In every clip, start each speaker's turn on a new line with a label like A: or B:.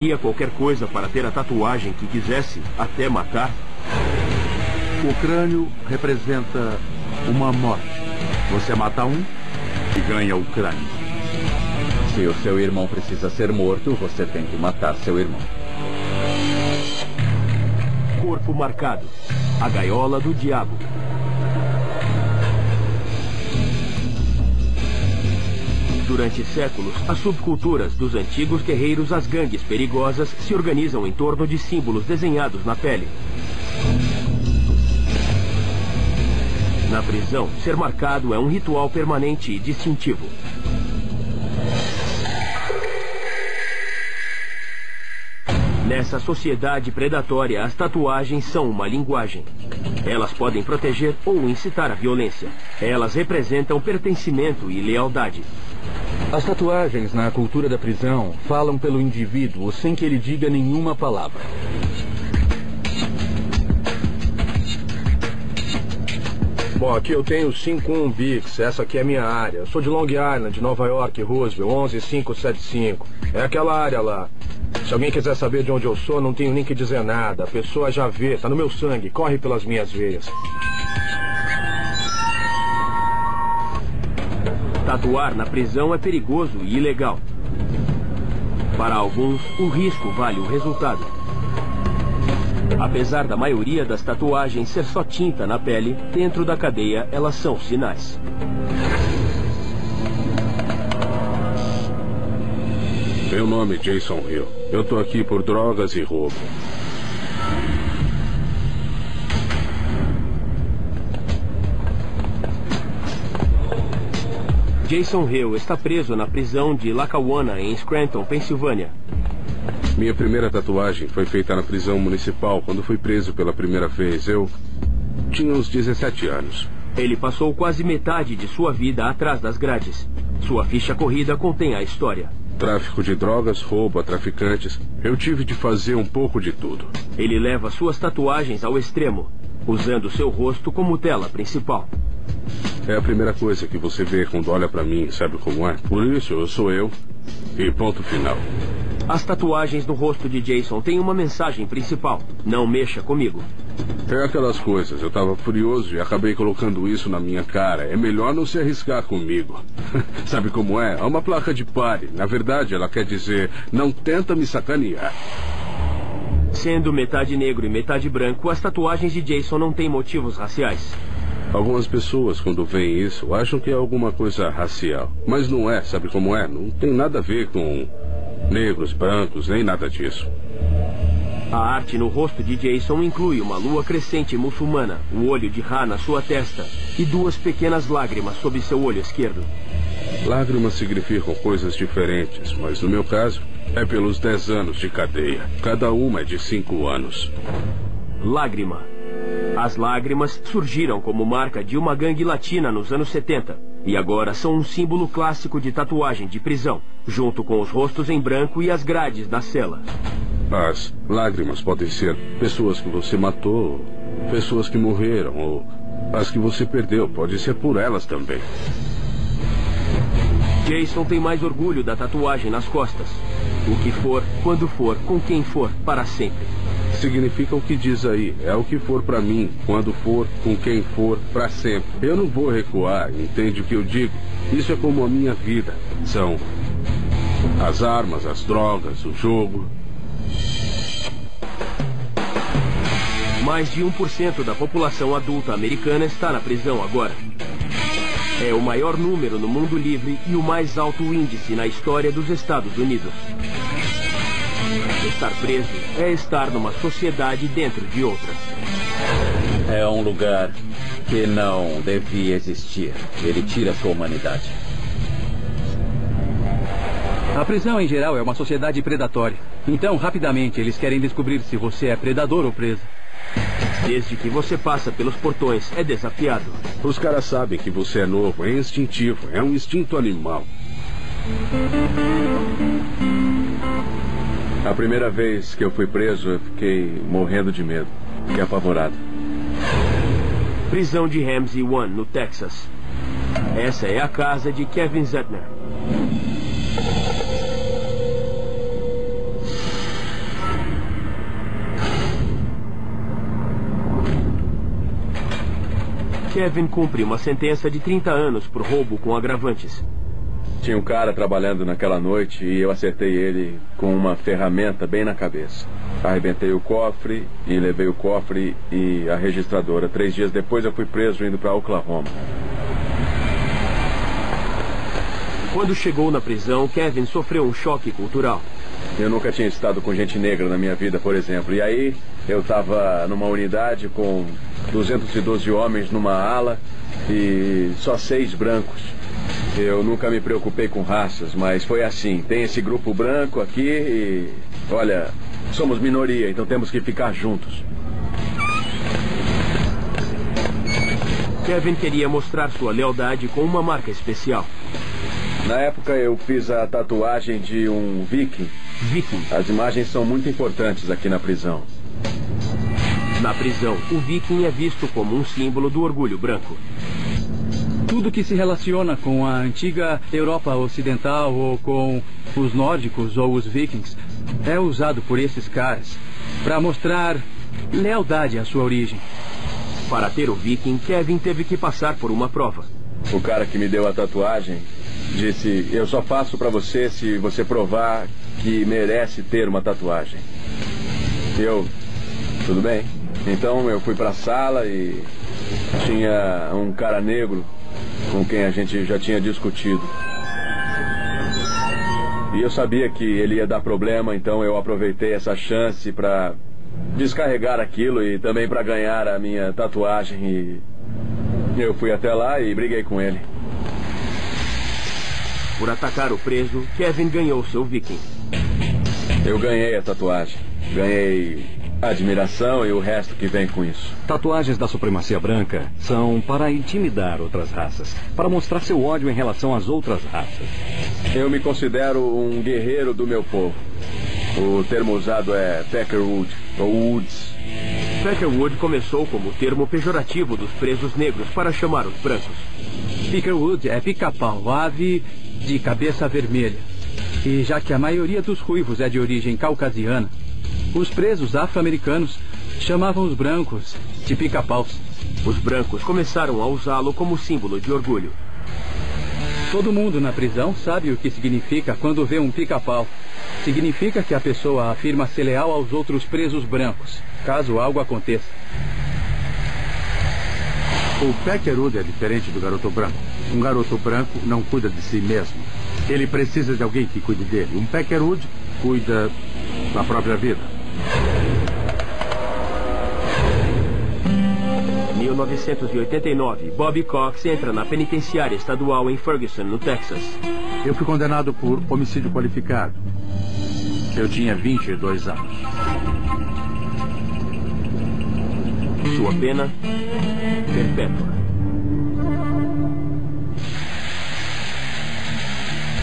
A: Faria qualquer coisa para ter a tatuagem que quisesse, até matar?
B: O crânio representa uma morte. Você mata um e ganha o crânio.
C: Se o seu irmão precisa ser morto, você tem que matar seu irmão.
A: Corpo marcado. A gaiola do diabo. Durante séculos, as subculturas dos antigos guerreiros, as gangues perigosas, se organizam em torno de símbolos desenhados na pele. Na prisão, ser marcado é um ritual permanente e distintivo. Nessa sociedade predatória, as tatuagens são uma linguagem. Elas podem proteger ou incitar a violência. Elas representam pertencimento e lealdade.
D: As tatuagens na cultura da prisão falam pelo indivíduo sem que ele diga nenhuma palavra.
E: Bom, aqui eu tenho 51 Bix, essa aqui é a minha área. Eu sou de Long Island, Nova York, Roosevelt, 11575. É aquela área lá. Se alguém quiser saber de onde eu sou, não tenho nem que dizer nada. A pessoa já vê, tá no meu sangue, corre pelas minhas veias.
A: Tatuar na prisão é perigoso e ilegal. Para alguns, o risco vale o resultado. Apesar da maioria das tatuagens ser só tinta na pele, dentro da cadeia elas são sinais.
F: Meu nome é Jason Hill. Eu tô aqui por drogas e roubo.
A: Jason Hill está preso na prisão de Lackawanna, em Scranton, Pensilvânia.
F: Minha primeira tatuagem foi feita na prisão municipal quando fui preso pela primeira vez. Eu tinha uns 17 anos.
A: Ele passou quase metade de sua vida atrás das grades. Sua ficha corrida contém a história.
F: Tráfico de drogas, roubo a traficantes. Eu tive de fazer um pouco de tudo.
A: Ele leva suas tatuagens ao extremo, usando seu rosto como tela principal.
F: É a primeira coisa que você vê quando olha pra mim, sabe como é? Por isso, eu sou eu. E ponto final.
A: As tatuagens no rosto de Jason têm uma mensagem principal. Não mexa comigo.
F: É aquelas coisas. Eu tava furioso e acabei colocando isso na minha cara. É melhor não se arriscar comigo. Sabe como é? É uma placa de pare. Na verdade, ela quer dizer, não tenta me sacanear.
A: Sendo metade negro e metade branco, as tatuagens de Jason não têm motivos raciais.
F: Algumas pessoas, quando veem isso, acham que é alguma coisa racial. Mas não é, sabe como é? Não tem nada a ver com negros, brancos, nem nada disso.
A: A arte no rosto de Jason inclui uma lua crescente muçulmana, o olho de Ra na sua testa e duas pequenas lágrimas sob seu olho esquerdo.
F: Lágrimas significam coisas diferentes, mas no meu caso, é pelos 10 anos de cadeia. Cada uma é de 5 anos.
A: Lágrima. As lágrimas surgiram como marca de uma gangue latina nos anos 70 e agora são um símbolo clássico de tatuagem de prisão, junto com os rostos em branco e as grades da cela.
F: As lágrimas podem ser pessoas que você matou, pessoas que morreram, ou as que você perdeu. Pode ser por elas também.
A: Jason tem mais orgulho da tatuagem nas costas. O que for, quando for, com quem for, para sempre.
F: Significa o que diz aí. É o que for pra mim, quando for, com quem for, pra sempre. Eu não vou recuar, entende o que eu digo? Isso é como a minha vida. São as armas, as drogas, o jogo.
A: Mais de 1% da população adulta americana está na prisão agora. É o maior número no mundo livre e o mais alto índice na história dos Estados Unidos. Estar preso é estar numa sociedade dentro de outra.
C: É um lugar que não devia existir. Ele tira sua humanidade.
D: A prisão, em geral, é uma sociedade predatória. Então, rapidamente, eles querem descobrir se você é predador ou presa.
A: Desde que você passa pelos portões, é desafiado.
F: Os caras sabem que você é novo, é instintivo, é um instinto animal.
G: A primeira vez que eu fui preso, eu fiquei morrendo de medo. Fiquei apavorado.
A: Prisão de Ramsey One, no Texas. Essa é a casa de Kevin Zettner. Kevin cumpre uma sentença de 30 anos por roubo com agravantes.
G: Tinha um cara trabalhando naquela noite e eu acertei ele com uma ferramenta bem na cabeça. Arrebentei o cofre e levei o cofre e a registradora. 3 dias depois eu fui preso indo para Oklahoma.
A: Quando chegou na prisão, Kevin sofreu um choque cultural.
G: Eu nunca tinha estado com gente negra na minha vida, por exemplo. E aí eu estava numa unidade com 212 homens numa ala e só 6 brancos. Eu nunca me preocupei com raças, mas foi assim. Tem esse grupo branco aqui e... olha, somos minoria, então temos que ficar juntos.
A: Kevin queria mostrar sua lealdade com uma marca especial.
G: Na época eu fiz a tatuagem de um viking.
A: Viking.
G: As imagens são muito importantes aqui na prisão.
A: Na prisão, o viking é visto como um símbolo do orgulho branco.
D: Tudo que se relaciona com a antiga Europa Ocidental ou com os nórdicos ou os vikings é usado por esses caras para mostrar lealdade à sua origem.
A: Para ter o viking, Kevin teve que passar por uma prova.
G: O cara que me deu a tatuagem disse: eu só faço pra você se você provar que merece ter uma tatuagem. Tudo bem. Então eu fui pra sala e tinha um cara negro com quem a gente já tinha discutido. E eu sabia que ele ia dar problema, então eu aproveitei essa chance pra descarregar aquilo e também pra ganhar a minha tatuagem. E eu fui até lá e briguei com ele.
A: Por atacar o preso, Kevin ganhou seu viking.
G: Eu ganhei a tatuagem. Ganhei a admiração e o resto que vem com isso.
H: Tatuagens da supremacia branca são para intimidar outras raças, para mostrar seu ódio em relação às outras raças.
G: Eu me considero um guerreiro do meu povo. O termo usado é Peckerwood, ou Woods.
A: Peckerwood começou como termo pejorativo dos presos negros para chamar os brancos.
D: Peckerwood é pica-pau, ave de cabeça vermelha. E já que a maioria dos ruivos é de origem caucasiana, os presos afro-americanos chamavam os brancos de pica-paus.
A: Os brancos começaram a usá-lo como símbolo de orgulho.
D: Todo mundo na prisão sabe o que significa quando vê um pica-pau. Significa que a pessoa afirma ser leal aos outros presos brancos, caso algo aconteça.
B: O Peckerwood é diferente do garoto branco. Um garoto branco não cuida de si mesmo. Ele precisa de alguém que cuide dele. Um Peckerwood cuida da própria vida.
A: 1989, Bobby Cox entra na penitenciária estadual em Ferguson, no Texas.
B: Eu fui condenado por homicídio qualificado. Eu tinha 22 anos.
A: Sua pena, perpétua.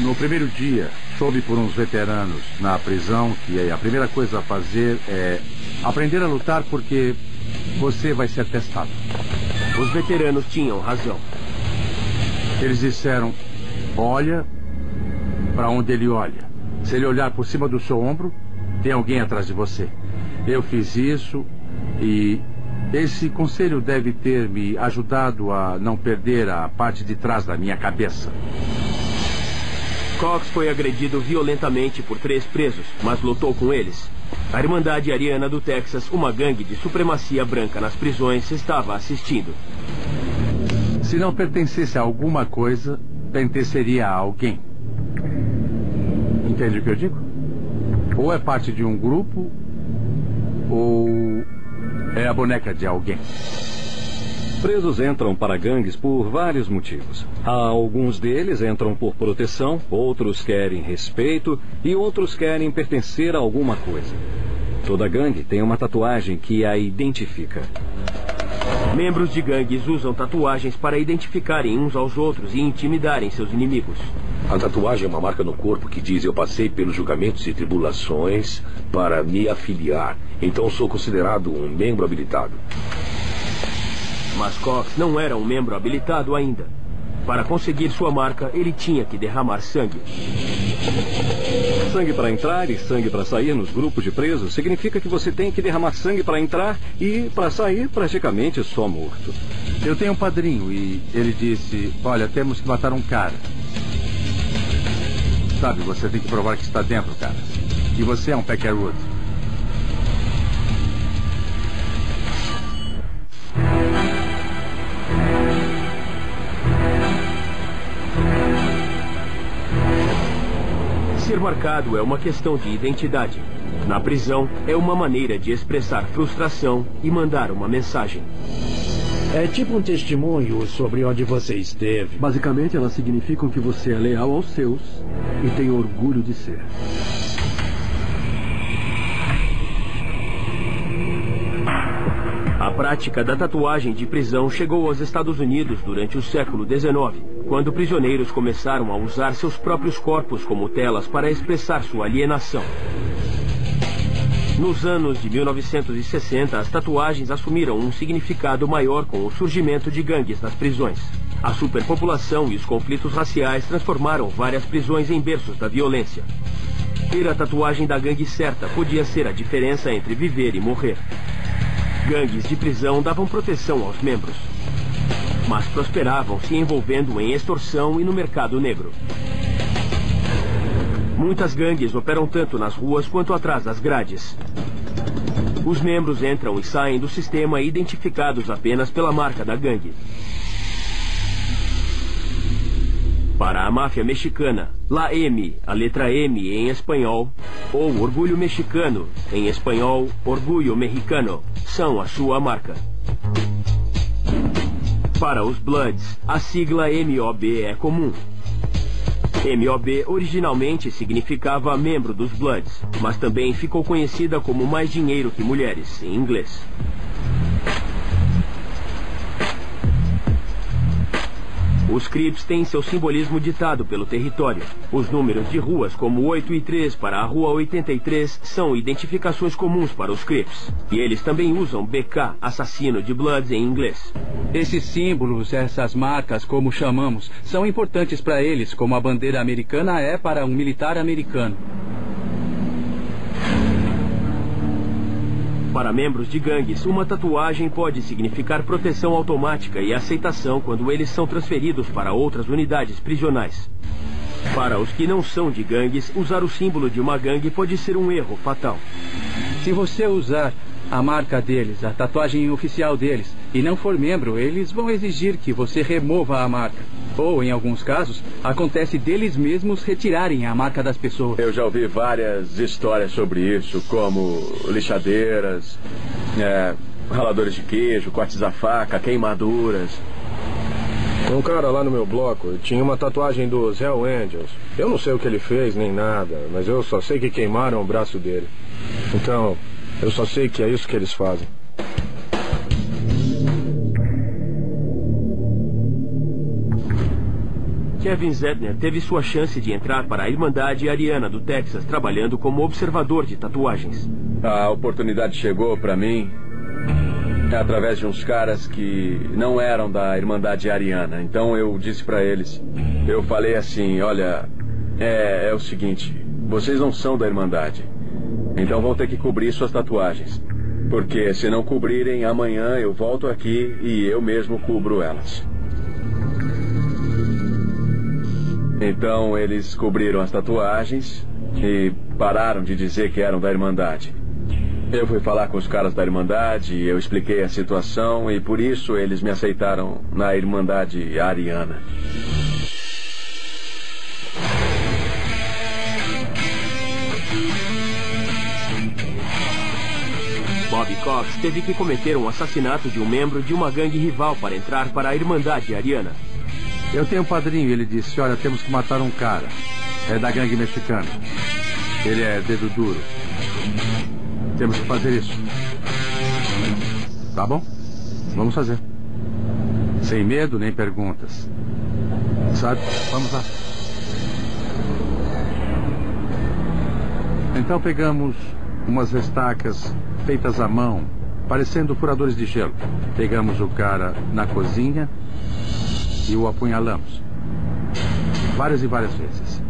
B: No primeiro dia, soube por uns veteranos na prisão que a primeira coisa a fazer é aprender a lutar porque você vai ser testado.
A: Os veteranos tinham razão.
B: Eles disseram: olha para onde ele olha. Se ele olhar por cima do seu ombro, tem alguém atrás de você. Eu fiz isso e esse conselho deve ter me ajudado a não perder a parte de trás da minha cabeça.
A: Cox foi agredido violentamente por 3 presos, mas lutou com eles. A Irmandade Ariana do Texas, uma gangue de supremacia branca nas prisões, estava assistindo.
B: Se não pertencesse a alguma coisa, pertenceria a alguém. Entende o que eu digo? Ou é parte de um grupo, ou é a boneca de alguém.
H: Presos entram para gangues por vários motivos. Alguns deles entram por proteção, outros querem respeito e outros querem pertencer a alguma coisa. Toda gangue tem uma tatuagem que a identifica.
A: Membros de gangues usam tatuagens para identificarem uns aos outros e intimidarem seus inimigos.
I: A tatuagem é uma marca no corpo que diz: eu passei pelos julgamentos e tribulações para me afiliar. Então sou considerado um membro habilitado.
A: Mas Cox não era um membro habilitado ainda. Para conseguir sua marca, ele tinha que derramar sangue.
H: Sangue para entrar e sangue para sair nos grupos de presos significa que você tem que derramar sangue para entrar e para sair praticamente só morto.
B: Eu tenho um padrinho e ele disse, olha, temos que matar um cara. Sabe, você tem que provar que está dentro, cara. E você é um Peckerwood.
A: Ser marcado é uma questão de identidade. Na prisão, é uma maneira de expressar frustração e mandar uma mensagem.
J: É tipo um testemunho sobre onde você esteve.
K: Basicamente, elas significam que você é leal aos seus e tem orgulho de ser.
A: A prática da tatuagem de prisão chegou aos Estados Unidos durante o século XIX, quando prisioneiros começaram a usar seus próprios corpos como telas para expressar sua alienação. Nos anos de 1960, as tatuagens assumiram um significado maior com o surgimento de gangues nas prisões. A superpopulação e os conflitos raciais transformaram várias prisões em berços da violência. Ter a tatuagem da gangue certa podia ser a diferença entre viver e morrer. Gangues de prisão davam proteção aos membros, mas prosperavam se envolvendo em extorsão e no mercado negro. Muitas gangues operam tanto nas ruas quanto atrás das grades. Os membros entram e saem do sistema identificados apenas pela marca da gangue. Para a máfia mexicana, La M, a letra M em espanhol, ou Orgulho Mexicano, em espanhol, Orgulho Mexicano, são a sua marca. Para os Bloods, a sigla MOB é comum. MOB originalmente significava membro dos Bloods, mas também ficou conhecida como Mais Dinheiro que Mulheres, em inglês. Os Crips têm seu simbolismo ditado pelo território. Os números de ruas como 8 e 3 para a Rua 83 são identificações comuns para os Crips. E eles também usam BK, assassino de Bloods em inglês.
D: Esses símbolos, essas marcas, como chamamos, são importantes para eles, como a bandeira americana é para um militar americano.
A: Para membros de gangues, uma tatuagem pode significar proteção automática e aceitação quando eles são transferidos para outras unidades prisionais. Para os que não são de gangues, usar o símbolo de uma gangue pode ser um erro fatal.
D: Se você usar a marca deles, a tatuagem oficial deles, e não for membro, eles vão exigir que você remova a marca. Ou, em alguns casos, acontece deles mesmos retirarem a marca das pessoas.
G: Eu já ouvi várias histórias sobre isso, como lixadeiras, raladores de queijo, cortes a faca, queimaduras.
E: Um cara lá no meu bloco tinha uma tatuagem dos Hell Angels. Eu não sei o que ele fez, nem nada, mas eu só sei que queimaram o braço dele. Então, eu só sei que é isso que eles fazem.
A: Kevin Zedner teve sua chance de entrar para a Irmandade Ariana do Texas, trabalhando como observador de tatuagens.
G: A oportunidade chegou para mim através de uns caras que não eram da Irmandade Ariana. Então eu disse para eles, eu falei assim, olha, é o seguinte, vocês não são da Irmandade, então vão ter que cobrir suas tatuagens. Porque se não cobrirem, amanhã eu volto aqui e eu mesmo cubro elas. Então eles cobriram as tatuagens e pararam de dizer que eram da Irmandade. Eu fui falar com os caras da Irmandade, eu expliquei a situação e por isso eles me aceitaram na Irmandade Ariana.
A: Bob Cox teve que cometer um assassinato de um membro de uma gangue rival para entrar para a Irmandade Ariana.
B: Eu tenho um padrinho e ele disse, olha, temos que matar um cara. É da gangue mexicana. Ele é dedo duro. Temos que fazer isso. Tá bom? Vamos fazer. Sem medo nem perguntas. Sabe? Vamos lá. Então pegamos umas estacas feitas à mão, parecendo furadores de gelo. Pegamos o cara na cozinha e o apunhalamos. Várias e várias vezes.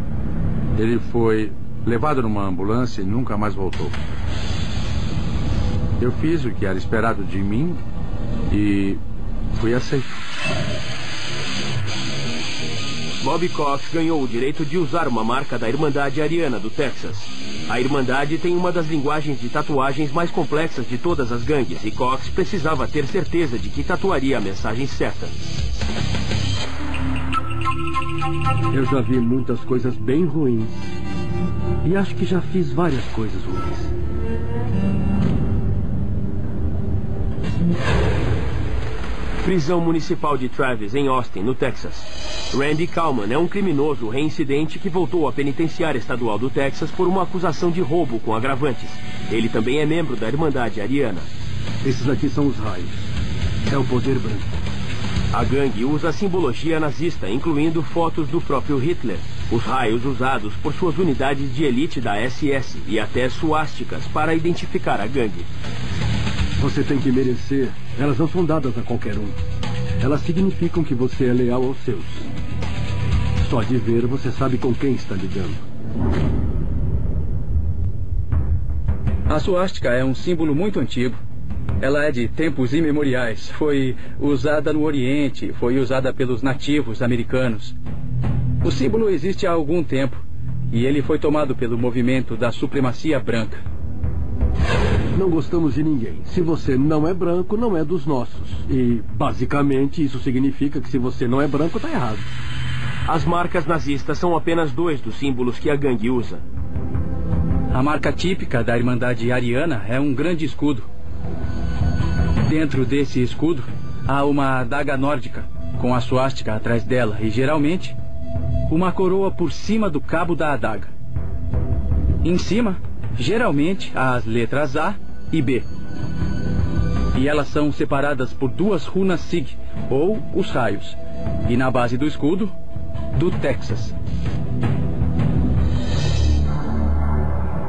B: Ele foi levado numa ambulância e nunca mais voltou. Eu fiz o que era esperado de mim e fui aceito.
A: Bob Cox ganhou o direito de usar uma marca da Irmandade Ariana do Texas. A Irmandade tem uma das linguagens de tatuagens mais complexas de todas as gangues, e Cox precisava ter certeza de que tatuaria a mensagem certa.
K: Eu já vi muitas coisas bem ruins. E acho que já fiz várias coisas ruins.
A: Prisão municipal de Travis, em Austin, no Texas. Randy Kalman é um criminoso reincidente que voltou à penitenciária estadual do Texas por uma acusação de roubo com agravantes. Ele também é membro da Irmandade Ariana.
K: Esses aqui são os raios. É o poder branco.
A: A gangue usa a simbologia nazista, incluindo fotos do próprio Hitler, os raios usados por suas unidades de elite da SS e até suásticas para identificar a gangue.
K: Você tem que merecer. Elas não são dadas a qualquer um. Elas significam que você é leal aos seus. Só de ver, você sabe com quem está lidando.
D: A suástica é um símbolo muito antigo. Ela é de tempos imemoriais. Foi usada no Oriente, foi usada pelos nativos americanos. O símbolo existe há algum tempo e ele foi tomado pelo movimento da supremacia branca.
K: Não gostamos de ninguém. Se você não é branco, não é dos nossos. E, basicamente, isso significa que se você não é branco, está errado.
A: As marcas nazistas são apenas 2 dos símbolos que a gangue usa.
D: A marca típica da Irmandade Ariana é um grande escudo. Dentro desse escudo, há uma adaga nórdica, com a suástica atrás dela e, geralmente, uma coroa por cima do cabo da adaga. Em cima, geralmente, há as letras A e B. E elas são separadas por 2 runas Sig, ou os raios. E na base do escudo, do Texas.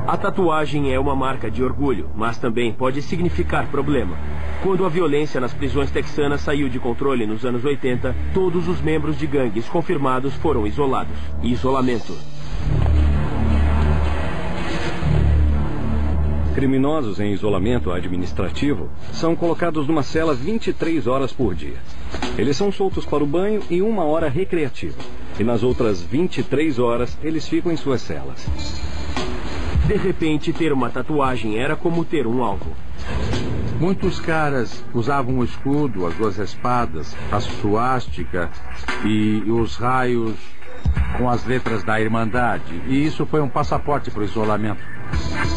A: A tatuagem é uma marca de orgulho, mas também pode significar problema. Quando a violência nas prisões texanas saiu de controle nos anos 80, todos os membros de gangues confirmados foram isolados. Isolamento.
H: Criminosos em isolamento administrativo são colocados numa cela 23 horas por dia. Eles são soltos para o banho e 1 hora recreativa. E nas outras 23 horas, eles ficam em suas celas.
A: De repente, ter uma tatuagem era como ter um alvo.
B: Muitos caras usavam o escudo, as 2 espadas, a suástica e os raios com as letras da Irmandade. E isso foi um passaporte para o isolamento.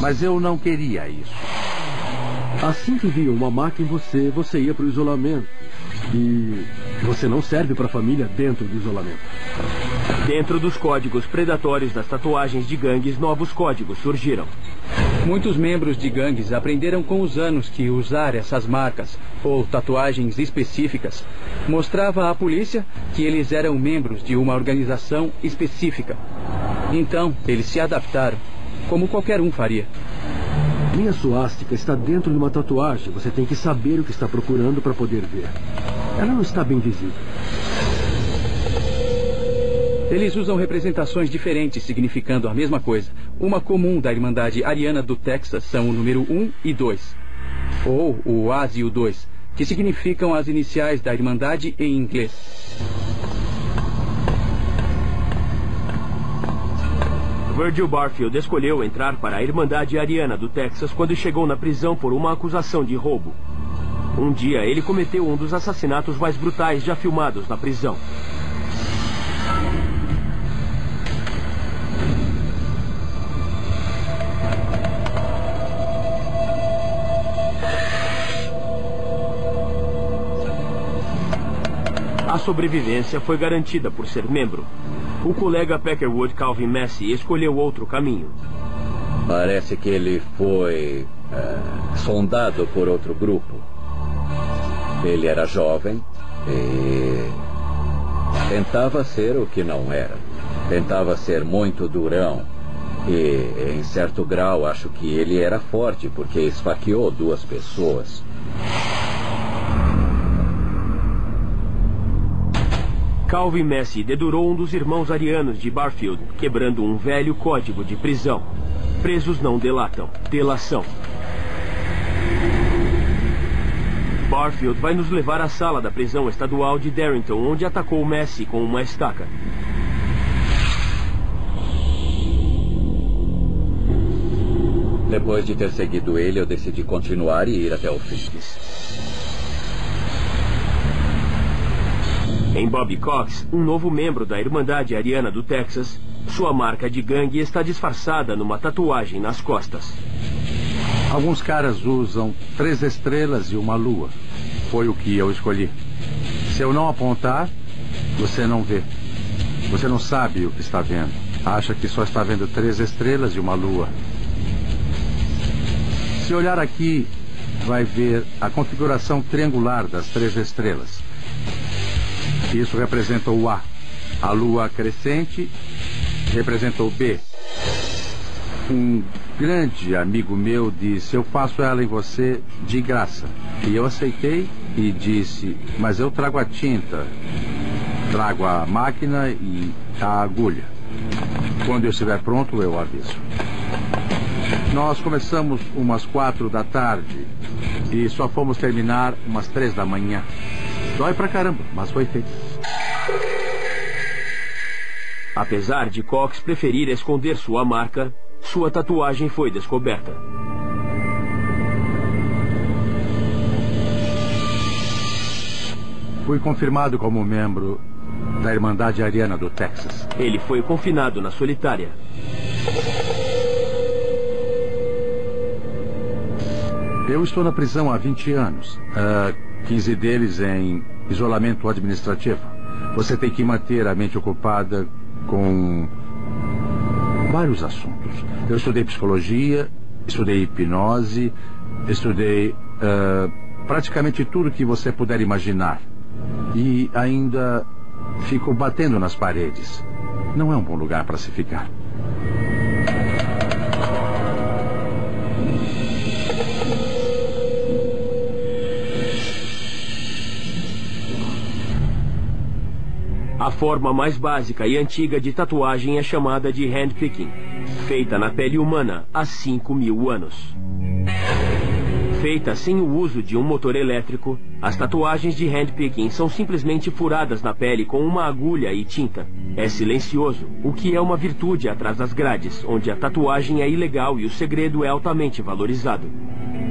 B: Mas eu não queria isso.
K: Assim que via uma marca em você, você ia para o isolamento. E você não serve para a família dentro do isolamento.
A: Dentro dos códigos predatórios das tatuagens de gangues, novos códigos surgiram.
D: Muitos membros de gangues aprenderam com os anos que usar essas marcas, ou tatuagens específicas, mostrava à polícia que eles eram membros de uma organização específica. Então, eles se adaptaram, como qualquer um faria.
K: Minha suástica está dentro de uma tatuagem. Você tem que saber o que está procurando para poder ver. Ela não está bem visível.
D: Eles usam representações diferentes significando a mesma coisa. Uma comum da Irmandade Ariana do Texas são o número 1 e 2. Ou o A e o 2, que significam as iniciais da Irmandade em inglês.
A: Virgil Barfield escolheu entrar para a Irmandade Ariana do Texas quando chegou na prisão por uma acusação de roubo. Um dia, ele cometeu um dos assassinatos mais brutais já filmados na prisão. A sobrevivência foi garantida por ser membro. O colega Peckerwood Calvin Massey escolheu outro caminho.
C: Parece que ele foi sondado por outro grupo. Ele era jovem e tentava ser o que não era. Tentava ser muito durão. E, em certo grau, acho que ele era forte porque esfaqueou 2 pessoas.
A: Calvin Massey dedurou um dos irmãos arianos de Barfield, quebrando um velho código de prisão. Presos não delatam. Delação. Barfield vai nos levar à sala da prisão estadual de Darrington, onde atacou Messi com uma estaca.
C: Depois de ter seguido ele, eu decidi continuar e ir até o fim.
A: Em Bobby Cox, um novo membro da Irmandade Ariana do Texas, sua marca de gangue está disfarçada numa tatuagem nas costas.
B: Alguns caras usam 3 estrelas e uma lua. Foi o que eu escolhi. Se eu não apontar, você não vê. Você não sabe o que está vendo. Acha que só está vendo 3 estrelas e uma lua. Se olhar aqui, vai ver a configuração triangular das 3 estrelas. Isso representa o A. A lua crescente representa o B. Um grande amigo meu disse: eu faço ela em você de graça. E eu aceitei e disse: mas eu trago a tinta, trago a máquina e a agulha. Quando eu estiver pronto, eu aviso. Nós começamos umas 4 da tarde e só fomos terminar umas 3 da manhã. Dói pra caramba, mas foi feito.
A: Apesar de Cox preferir esconder sua marca, sua tatuagem foi descoberta.
B: Fui confirmado como membro da Irmandade Ariana do Texas.
A: Ele foi confinado na solitária.
B: Eu estou na prisão há 20 anos. 15 deles em isolamento administrativo. Você tem que manter a mente ocupada com vários assuntos. Eu estudei psicologia, estudei hipnose, estudei praticamente tudo que você puder imaginar. E ainda fico batendo nas paredes. Não é um bom lugar para se ficar.
A: A forma mais básica e antiga de tatuagem é chamada de handpicking, feita na pele humana há 5.000 anos. Feita sem o uso de um motor elétrico, as tatuagens de handpicking são simplesmente furadas na pele com uma agulha e tinta. É silencioso, o que é uma virtude atrás das grades, onde a tatuagem é ilegal e o segredo é altamente valorizado.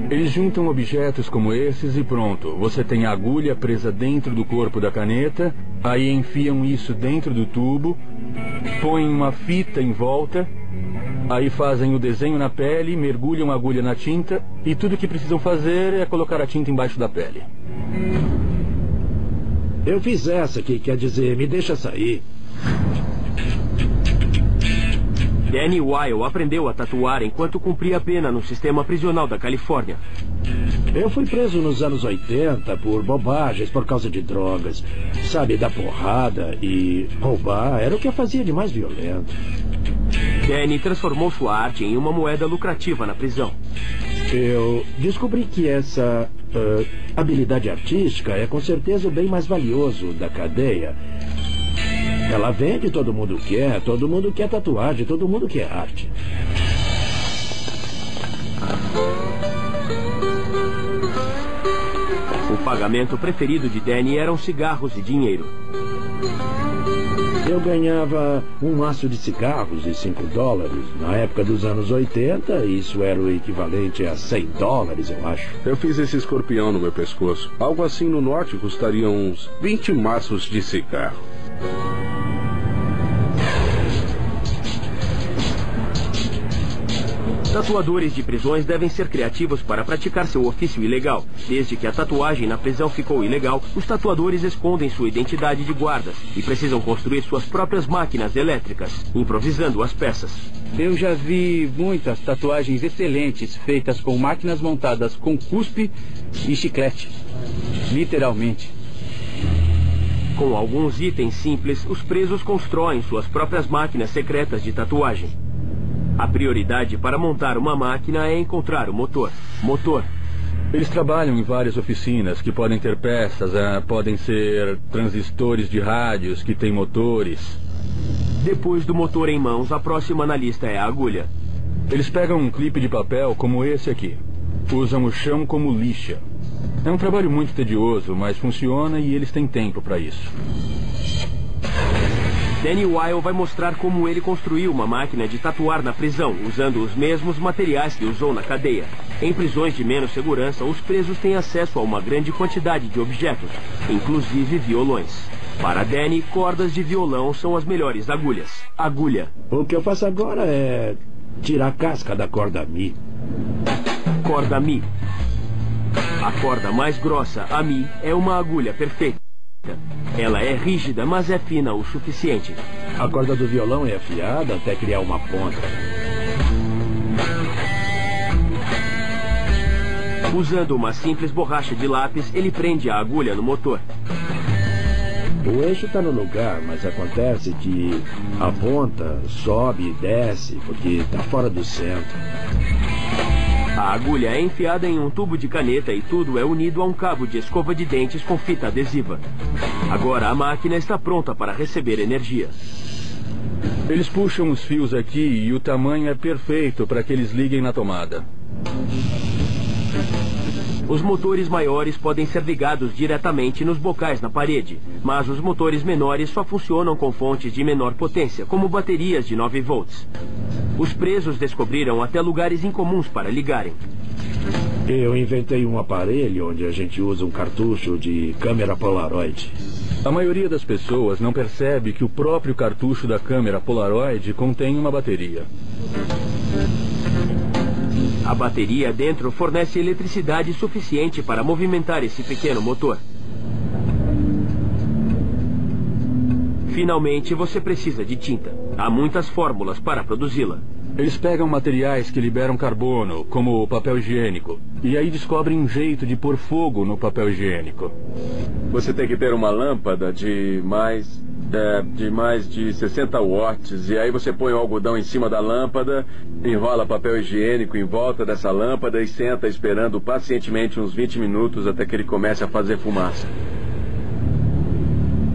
D: Eles juntam objetos como esses e pronto. Você tem a agulha presa dentro do corpo da caneta, aí enfiam isso dentro do tubo, põem uma fita em volta, aí fazem o desenho na pele, mergulham a agulha na tinta e tudo que precisam fazer é colocar a tinta embaixo da pele.
J: Eu fiz essa que quer dizer, me deixa sair.
A: Danny Weil aprendeu a tatuar enquanto cumpria pena no sistema prisional da Califórnia.
J: Eu fui preso nos anos 80 por bobagens, por causa de drogas. Sabe, dar porrada e roubar era o que eu fazia de mais violento.
A: Danny transformou sua arte em uma moeda lucrativa na prisão.
J: Eu descobri que essa habilidade artística é com certeza o bem mais valioso da cadeia. Ela vende, todo mundo quer tatuagem, todo mundo quer arte.
A: O pagamento preferido de Danny eram cigarros e dinheiro.
J: Eu ganhava um maço de cigarros e $5. Na época dos anos 80, isso era o equivalente a $100, eu acho.
F: Eu fiz esse escorpião no meu pescoço. Algo assim no norte custaria uns 20 maços de cigarro.
A: Tatuadores de prisões devem ser criativos para praticar seu ofício ilegal. Desde que a tatuagem na prisão ficou ilegal, os tatuadores escondem sua identidade de guardas e precisam construir suas próprias máquinas elétricas, improvisando as peças.
D: Eu já vi muitas tatuagens excelentes feitas com máquinas montadas com cuspe e chiclete. Literalmente.
A: Com alguns itens simples, os presos constroem suas próprias máquinas secretas de tatuagem. A prioridade para montar uma máquina é encontrar o motor.
D: Eles trabalham em várias oficinas que podem ter peças, podem ser transistores de rádios que têm motores.
A: Depois do motor em mãos, a próxima na lista é a agulha.
D: Eles pegam um clipe de papel como esse aqui. Usam o chão como lixa. É um trabalho muito tedioso, mas funciona e eles têm tempo para isso.
A: Danny Weil vai mostrar como ele construiu uma máquina de tatuar na prisão, usando os mesmos materiais que usou na cadeia. Em prisões de menos segurança, os presos têm acesso a uma grande quantidade de objetos, inclusive violões. Para Danny, cordas de violão são as melhores agulhas. Agulha.
J: O que eu faço agora é tirar a casca da corda Mi.
A: Corda Mi. A corda mais grossa, a Mi, é uma agulha perfeita. Ela é rígida, mas é fina o suficiente.
J: A corda do violão é afiada até criar uma ponta.
A: Usando uma simples borracha de lápis, ele prende a agulha no motor.
J: O eixo está no lugar, mas acontece que a ponta sobe e desce porque está fora do centro.
A: A agulha é enfiada em um tubo de caneta e tudo é unido a um cabo de escova de dentes com fita adesiva. Agora a máquina está pronta para receber energia.
D: Eles puxam os fios aqui e o tamanho é perfeito para que eles liguem na tomada.
A: Os motores maiores podem ser ligados diretamente nos bocais na parede, mas os motores menores só funcionam com fontes de menor potência, como baterias de 9 volts. Os presos descobriram até lugares incomuns para ligarem.
J: Eu inventei um aparelho onde a gente usa um cartucho de câmera Polaroid.
D: A maioria das pessoas não percebe que o próprio cartucho da câmera Polaroid contém uma bateria.
A: A bateria dentro fornece eletricidade suficiente para movimentar esse pequeno motor. Finalmente, você precisa de tinta. Há muitas fórmulas para produzi-la.
D: Eles pegam materiais que liberam carbono, como o papel higiênico, e aí descobrem um jeito de pôr fogo no papel higiênico.
G: Você tem que ter uma lâmpada de mais de 60 watts, e aí você põe o algodão em cima da lâmpada, enrola papel higiênico em volta dessa lâmpada e senta esperando pacientemente uns 20 minutos até que ele comece a fazer fumaça.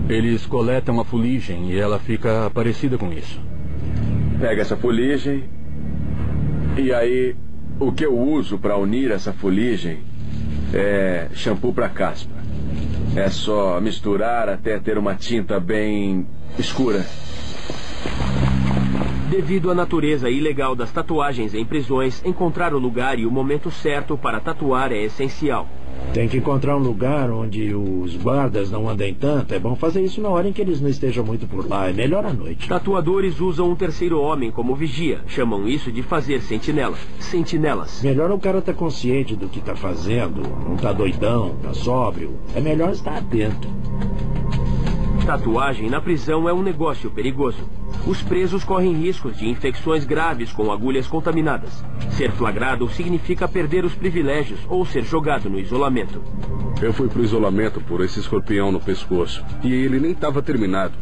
D: Eles coletam a fuligem e ela fica parecida com isso.
G: Pega essa fuligem e aí o que eu uso para unir essa fuligem é shampoo para caspa. É só misturar até ter uma tinta bem escura.
A: Devido à natureza ilegal das tatuagens em prisões, encontrar o lugar e o momento certo para tatuar é essencial.
J: Tem que encontrar um lugar onde os guardas não andem tanto. É bom fazer isso na hora em que eles não estejam muito por lá. É melhor à noite.
A: Tatuadores usam um terceiro homem como vigia. Chamam isso de fazer sentinela. Sentinelas.
J: Melhor o cara estar consciente do que está fazendo. Não está doidão, está sóbrio. É melhor estar atento.
A: Tatuagem na prisão é um negócio perigoso. Os presos correm riscos de infecções graves com agulhas contaminadas. Ser flagrado significa perder os privilégios ou ser jogado no isolamento.
F: Eu fui pro isolamento por esse escorpião no pescoço. E ele nem estava terminado.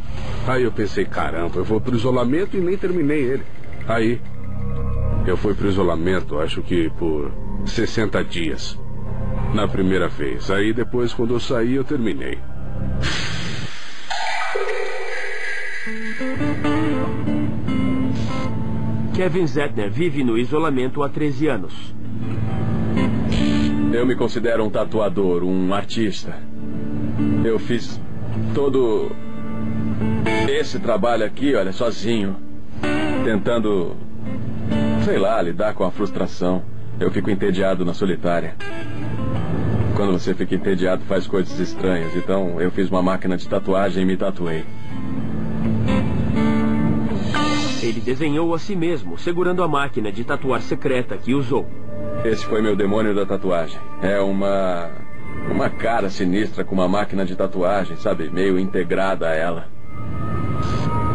F: Aí eu pensei, caramba, eu vou pro isolamento e nem terminei ele. Aí eu fui pro isolamento, acho que por 60 dias. Na primeira vez. Aí depois, quando eu saí, eu terminei.
A: Kevin Zettner vive no isolamento há 13 anos.
G: Eu me considero um tatuador, um artista. Eu fiz todo esse trabalho aqui, olha, sozinho. Tentando, sei lá, lidar com a frustração. Eu fico entediado na solitária. Quando você fica entediado, faz coisas estranhas. Então, eu fiz uma máquina de tatuagem e me tatuei.
A: Ele desenhou a si mesmo, segurando a máquina de tatuar secreta que usou.
G: Esse foi meu demônio da tatuagem. É uma cara sinistra com uma máquina de tatuagem, sabe? Meio integrada a ela.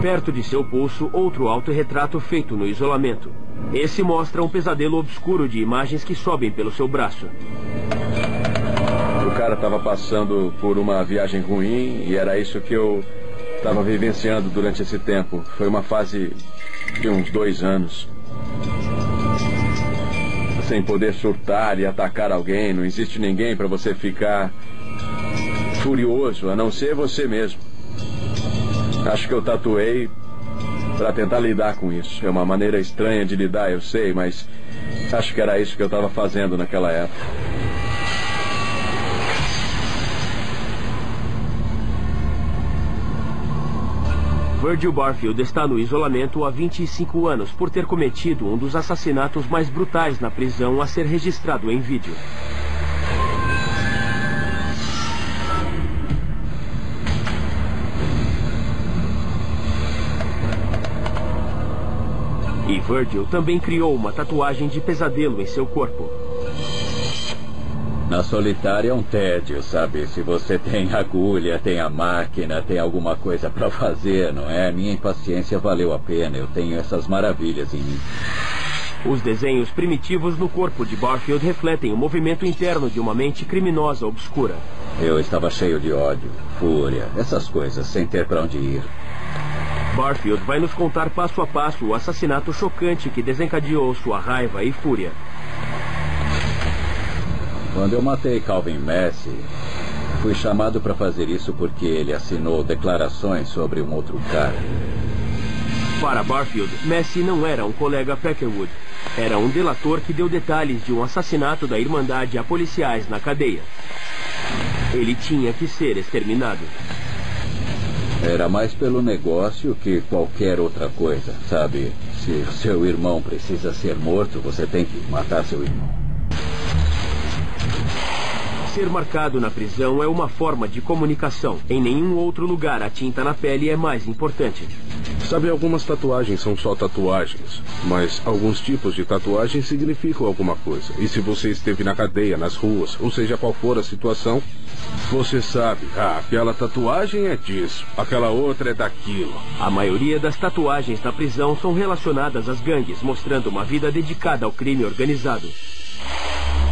A: Perto de seu pulso, outro autorretrato feito no isolamento. Esse mostra um pesadelo obscuro de imagens que sobem pelo seu braço.
G: O cara estava passando por uma viagem ruim e era isso que eu estava vivenciando durante esse tempo. Foi uma fase de uns 2 anos. Sem poder surtar e atacar alguém. Não existe ninguém para você ficar furioso, a não ser você mesmo. Acho que eu tatuei para tentar lidar com isso. É uma maneira estranha de lidar, eu sei, mas acho que era isso que eu estava fazendo naquela época.
A: Virgil Barfield está no isolamento há 25 anos por ter cometido um dos assassinatos mais brutais na prisão a ser registrado em vídeo. E Virgil também criou uma tatuagem de pesadelo em seu corpo.
C: Na solitária é um tédio, sabe? Se você tem agulha, tem a máquina, tem alguma coisa para fazer, não é? Minha impaciência valeu a pena. Eu tenho essas maravilhas em mim.
A: Os desenhos primitivos no corpo de Barfield refletem o movimento interno de uma mente criminosa obscura.
C: Eu estava cheio de ódio, fúria, essas coisas, sem ter para onde ir.
A: Barfield vai nos contar passo a passo o assassinato chocante que desencadeou sua raiva e fúria.
C: Quando eu matei Calvin Messi, fui chamado para fazer isso porque ele assinou declarações sobre um outro cara.
A: Para Barfield, Messi não era um colega Peckerwood. Era um delator que deu detalhes de um assassinato da Irmandade a policiais na cadeia. Ele tinha que ser exterminado.
C: Era mais pelo negócio que qualquer outra coisa, sabe? Se seu irmão precisa ser morto, você tem que matar seu irmão.
A: Ser marcado na prisão é uma forma de comunicação. Em nenhum outro lugar a tinta na pele é mais importante.
F: Sabe, algumas tatuagens são só tatuagens, mas alguns tipos de tatuagens significam alguma coisa. E se você esteve na cadeia, nas ruas, ou seja qual for a situação, você sabe, aquela tatuagem é disso, aquela outra é daquilo.
A: A maioria das tatuagens na prisão são relacionadas às gangues, mostrando uma vida dedicada ao crime organizado.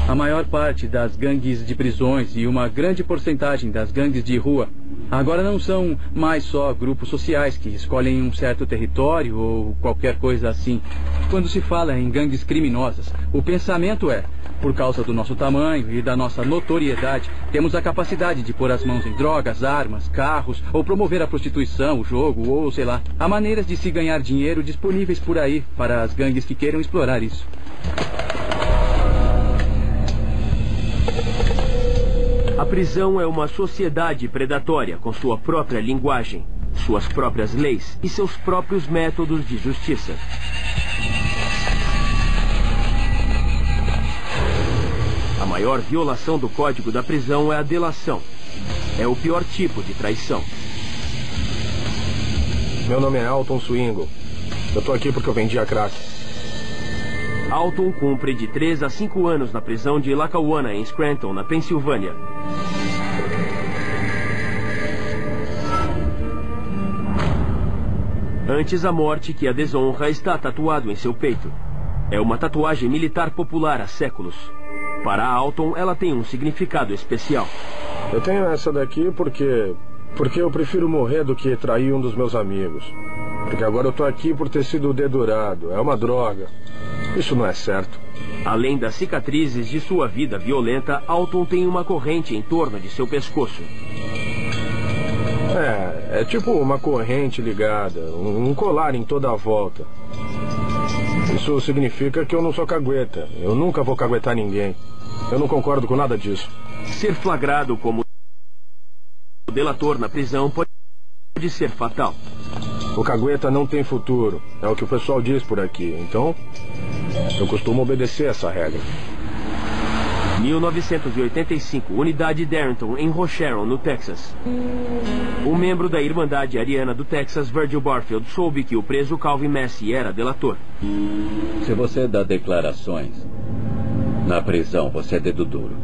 D: A maior parte das gangues de prisões e uma grande porcentagem das gangues de rua agora não são mais só grupos sociais que escolhem um certo território ou qualquer coisa assim. Quando se fala em gangues criminosas, o pensamento é: por causa do nosso tamanho e da nossa notoriedade, temos a capacidade de pôr as mãos em drogas, armas, carros, ou promover a prostituição, o jogo, ou sei lá. Há maneiras de se ganhar dinheiro disponíveis por aí para as gangues que queiram explorar isso.
A: A prisão é uma sociedade predatória com sua própria linguagem, suas próprias leis e seus próprios métodos de justiça. A maior violação do código da prisão é a delação. É o pior tipo de traição.
E: Meu nome é Alton Swingle. Eu tô aqui porque eu vendi a crack.
A: Alton cumpre de 3 a 5 anos na prisão de Lackawanna, em Scranton, na Pensilvânia. Antes a morte que a desonra está tatuado em seu peito. É uma tatuagem militar popular há séculos. Para Alton, ela tem um significado especial.
E: Eu tenho essa daqui porque eu prefiro morrer do que trair um dos meus amigos. Porque agora eu tô aqui por ter sido dedurado. É uma droga. Isso não é certo.
A: Além das cicatrizes de sua vida violenta, Alton tem uma corrente em torno de seu pescoço.
E: É tipo uma corrente ligada, um colar em toda a volta. Isso significa que eu não sou cagueta. Eu nunca vou caguetar ninguém. Eu não concordo com nada disso.
A: Ser flagrado como delator na prisão pode ser fatal.
E: O cagueta não tem futuro. É o que o pessoal diz por aqui. Então, eu costumo obedecer essa regra.
A: 1985, Unidade Darrington, em Rocheron, no Texas. Um membro da Irmandade Ariana do Texas, Virgil Barfield, soube que o preso Calvin Messi era delator.
C: Se você dá declarações na prisão, você é dedo duro.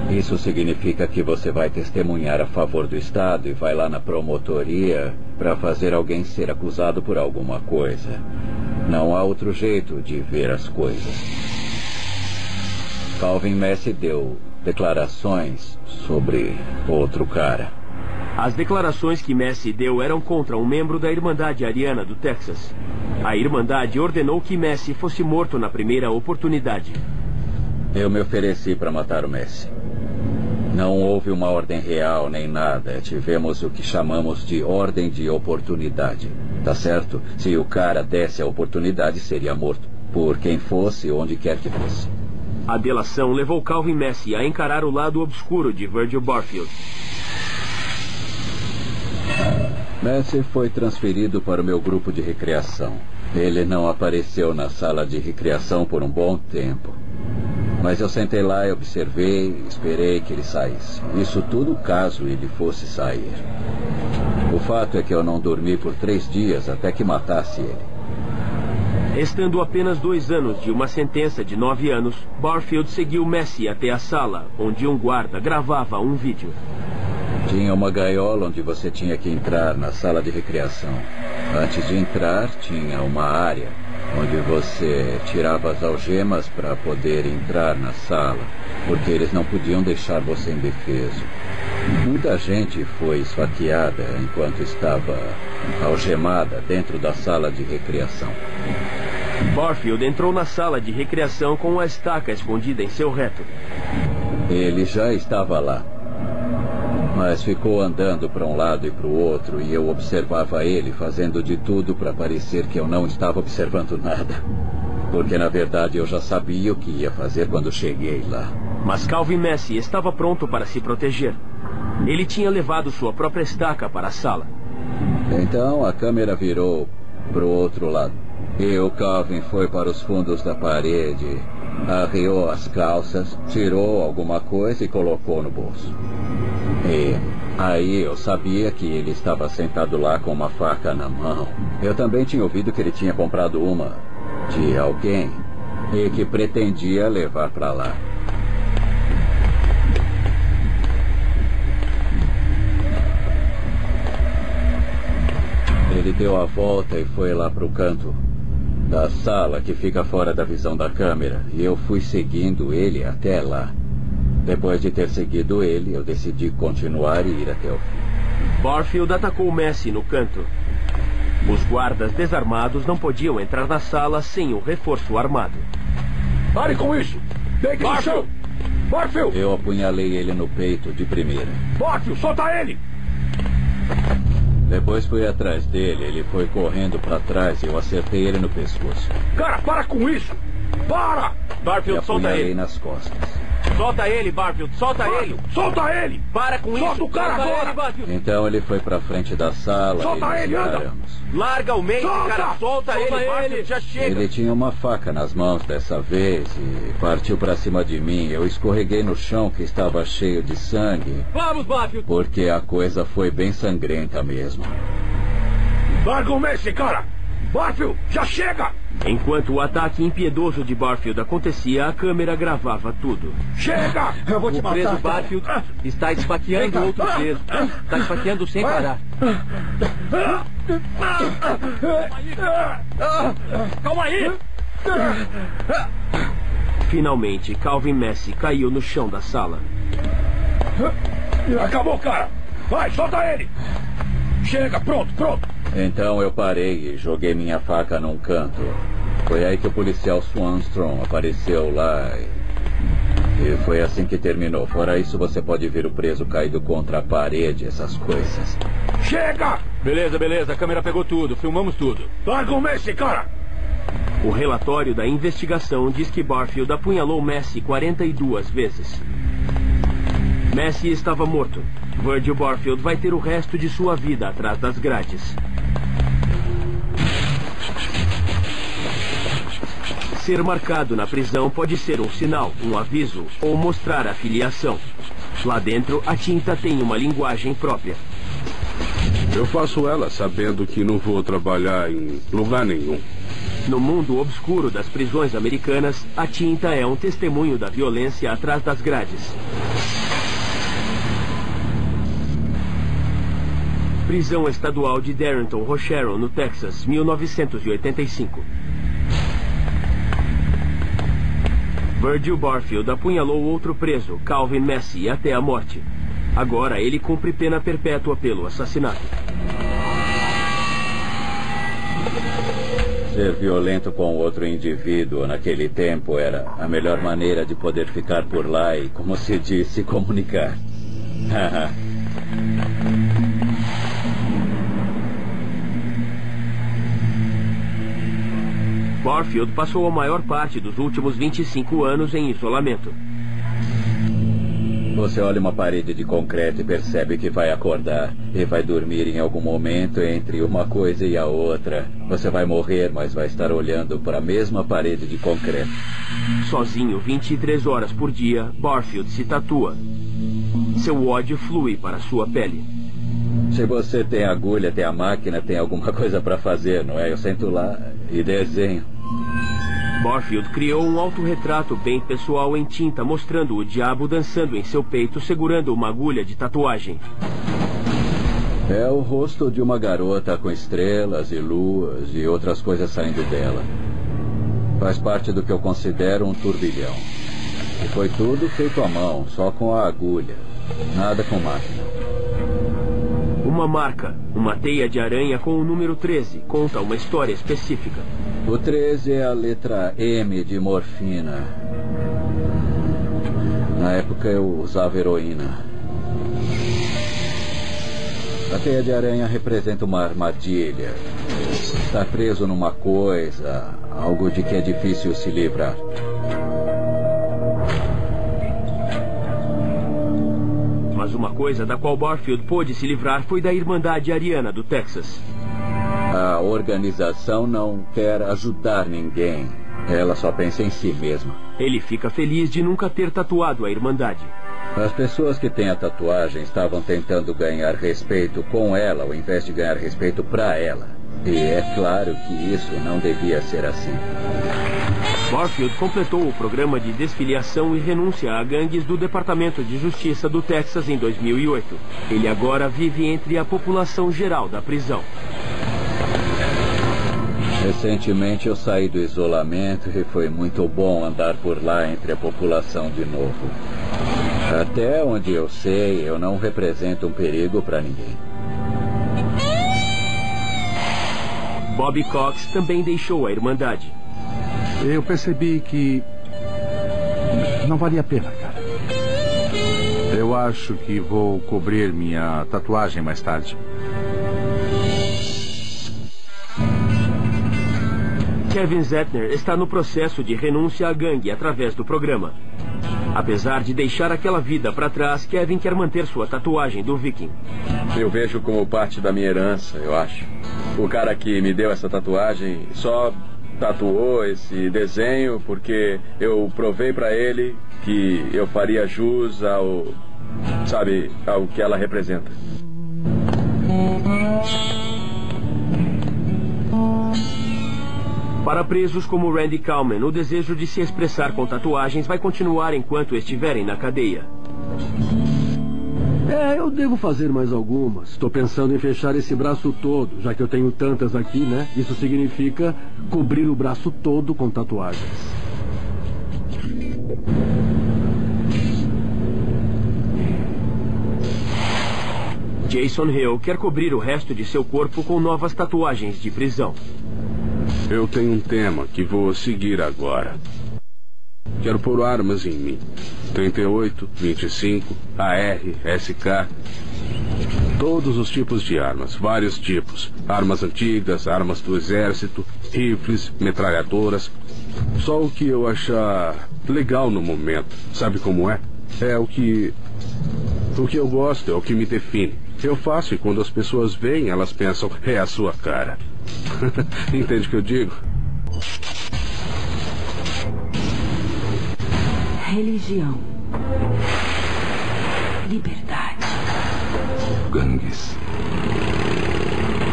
C: Isso significa que você vai testemunhar a favor do Estado e vai lá na promotoria para fazer alguém ser acusado por alguma coisa. Não há outro jeito de ver as coisas. Calvin Messi deu declarações sobre outro cara.
A: As declarações que Messi deu eram contra um membro da Irmandade Ariana do Texas. A Irmandade ordenou que Messi fosse morto na primeira oportunidade.
C: Eu me ofereci para matar o Messi. Não houve uma ordem real nem nada. Tivemos o que chamamos de ordem de oportunidade. Tá certo? Se o cara desse a oportunidade, seria morto. Por quem fosse, onde quer que fosse.
A: A delação levou Calvin Messi a encarar o lado obscuro de Virgil Barfield.
C: Messi foi transferido para o meu grupo de recreação. Ele não apareceu na sala de recreação por um bom tempo. Mas eu sentei lá e observei e esperei que ele saísse. Isso tudo caso ele fosse sair. O fato é que eu não dormi por 3 dias até que matasse ele.
A: Restando apenas 2 anos de uma sentença de 9 anos, Barfield seguiu Messi até a sala, onde um guarda gravava um vídeo.
C: Tinha uma gaiola onde você tinha que entrar na sala de recreação. Antes de entrar, tinha uma área onde você tirava as algemas para poder entrar na sala, porque eles não podiam deixar você indefeso. Muita gente foi esfaqueada enquanto estava algemada dentro da sala de recreação.
A: Barfield entrou na sala de recreação com a estaca escondida em seu reto.
C: Ele já estava lá, mas ficou andando para um lado e para o outro, e eu observava ele fazendo de tudo para parecer que eu não estava observando nada. Porque, na verdade, eu já sabia o que ia fazer quando cheguei lá.
A: Mas Calvin Messi estava pronto para se proteger. Ele tinha levado sua própria estaca para a sala.
C: Então a câmera virou para o outro lado. E o Calvin foi para os fundos da parede, arreou as calças, tirou alguma coisa e colocou no bolso. E aí eu sabia que ele estava sentado lá com uma faca na mão. Eu também tinha ouvido que ele tinha comprado uma de alguém e que pretendia levar para lá. Ele deu a volta e foi lá para o canto da sala que fica fora da visão da câmera, e eu fui seguindo ele até lá. Depois de ter seguido ele, eu decidi continuar e ir até o fim.
A: Barfield atacou Messi no canto. Os guardas desarmados não podiam entrar na sala sem o reforço armado.
E: Pare com isso! Deite no chão! Barfield!
C: Eu apunhalei ele no peito de primeira.
E: Barfield, solta ele!
C: Depois fui atrás dele, ele foi correndo para trás e eu acertei ele no pescoço.
E: Cara, para com isso! Para!
A: Barfield, solta ele!
C: Nas costas.
A: Solta ele, Barfield, solta ele!
E: Solta ele!
A: Para com isso!
E: Solta o cara agora!
C: Então ele foi pra frente da sala.
E: Solta ele, anda!
A: Larga o meio, cara! Solta ele, Barfield, já chega!
C: Ele tinha uma faca nas mãos dessa vez e partiu pra cima de mim. Eu escorreguei no chão que estava cheio de sangue.
A: Vamos, Barfield!
C: Porque a coisa foi bem sangrenta mesmo.
E: Larga o Messi, cara! Barfield, já chega!
A: Enquanto o ataque impiedoso de Barfield acontecia, a câmera gravava tudo.
E: Chega! Eu vou te matar.
D: O preso Barfield está esfaqueando outro preso. Está esfaqueando sem parar.
E: Calma aí!
A: Finalmente, Calvin Messi caiu no chão da sala.
E: Acabou, cara! Vai, solta ele! Chega, pronto, pronto!
C: Então eu parei e joguei minha faca num canto. Foi aí que o policial Swanstrom apareceu lá e foi assim que terminou. Fora isso, você pode ver o preso caído contra a parede, essas coisas.
E: Chega!
D: Beleza, a câmera pegou tudo, filmamos tudo.
E: Larga o Messi, cara!
A: O relatório da investigação diz que Barfield apunhalou Messi 42 vezes. Messi estava morto. Virgil Barfield vai ter o resto de sua vida atrás das grades. Ser marcado na prisão pode ser um sinal, um aviso ou mostrar a filiação. Lá dentro, a tinta tem uma linguagem própria.
F: Eu faço ela sabendo que não vou trabalhar em lugar nenhum.
A: No mundo obscuro das prisões americanas, a tinta é um testemunho da violência atrás das grades. Prisão estadual de Darrington Rocheron, no Texas, 1985. Virgil Barfield apunhalou outro preso, Calvin Messi, até a morte. Agora ele cumpre pena perpétua pelo assassinato.
C: Ser violento com outro indivíduo naquele tempo era a melhor maneira de poder ficar por lá e, como se diz, se comunicar.
A: Barfield passou a maior parte dos últimos 25 anos em isolamento.
C: Você olha uma parede de concreto e percebe que vai acordar e vai dormir em algum momento entre uma coisa e a outra. Você vai morrer, mas vai estar olhando para a mesma parede de concreto.
A: Sozinho, 23 horas por dia, Barfield se tatua. Seu ódio flui para sua pele.
C: Se você tem agulha, tem a máquina, tem alguma coisa para fazer, não é? Eu sento lá e desenho.
A: Barfield criou um autorretrato bem pessoal em tinta, mostrando o diabo dançando em seu peito, segurando uma agulha de tatuagem.
C: É o rosto de uma garota com estrelas e luas e outras coisas saindo dela. Faz parte do que eu considero um turbilhão. E foi tudo feito à mão, só com a agulha. Nada com máquina.
A: Uma marca, uma teia de aranha com o número 13, conta uma história específica.
C: O 13 é a letra M de morfina. Na época eu usava heroína. A teia de aranha representa uma armadilha. Está preso numa coisa, algo de que é difícil se livrar.
A: Mas uma coisa da qual Barfield pôde se livrar foi da Irmandade Ariana do Texas.
C: A organização não quer ajudar ninguém. Ela só pensa em si mesma.
A: Ele fica feliz de nunca ter tatuado a Irmandade.
C: As pessoas que têm a tatuagem estavam tentando ganhar respeito com ela, ao invés de ganhar respeito para ela. E é claro que isso não devia ser assim.
A: Barfield completou o programa de desfiliação e renúncia a gangues do Departamento de Justiça do Texas em 2008. Ele agora vive entre a população geral da prisão.
C: Recentemente eu saí do isolamento e foi muito bom andar por lá entre a população de novo. Até onde eu sei, eu não represento um perigo para ninguém.
A: Bobby Cox também deixou a Irmandade.
B: Eu percebi que não valia a pena, cara. Eu acho que vou cobrir minha tatuagem mais tarde.
A: Kevin Zettner está no processo de renúncia à gangue através do programa. Apesar de deixar aquela vida para trás, Kevin quer manter sua tatuagem do Viking.
G: Eu vejo como parte da minha herança, eu acho. O cara que me deu essa tatuagem só tatuou esse desenho porque eu provei para ele que eu faria jus ao, sabe, ao que ela representa.
A: Para presos como Randy Kalman, o desejo de se expressar com tatuagens vai continuar enquanto estiverem na cadeia.
K: Eu devo fazer mais algumas. Estou pensando em fechar esse braço todo, já que eu tenho tantas aqui, né? Isso significa cobrir o braço todo com tatuagens.
A: Jason Hill quer cobrir o resto de seu corpo com novas tatuagens de prisão.
F: Eu tenho um tema que vou seguir agora. Quero pôr armas em mim. 38, 25, AR, SK. Todos os tipos de armas, vários tipos. Armas antigas, armas do exército, rifles, metralhadoras. Só o que eu achar legal no momento. Sabe como é? É o que eu gosto, é o que me define. Eu faço e quando as pessoas veem, elas pensam, é a sua cara. Entende o que eu digo?
L: Religião. Liberdade.
M: Gangues.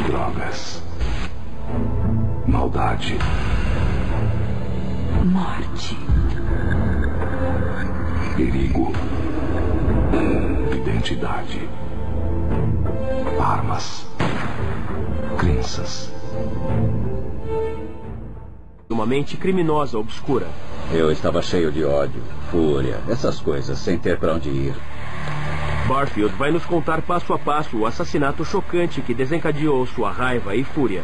M: Drogas. Maldade.
L: Morte.
M: Perigo. Identidade. Armas. Crenças.
A: Uma mente criminosa obscura.
C: Eu estava cheio de ódio, fúria, essas coisas, sem ter para onde ir.
A: Barfield vai nos contar passo a passo o assassinato chocante que desencadeou sua raiva e fúria.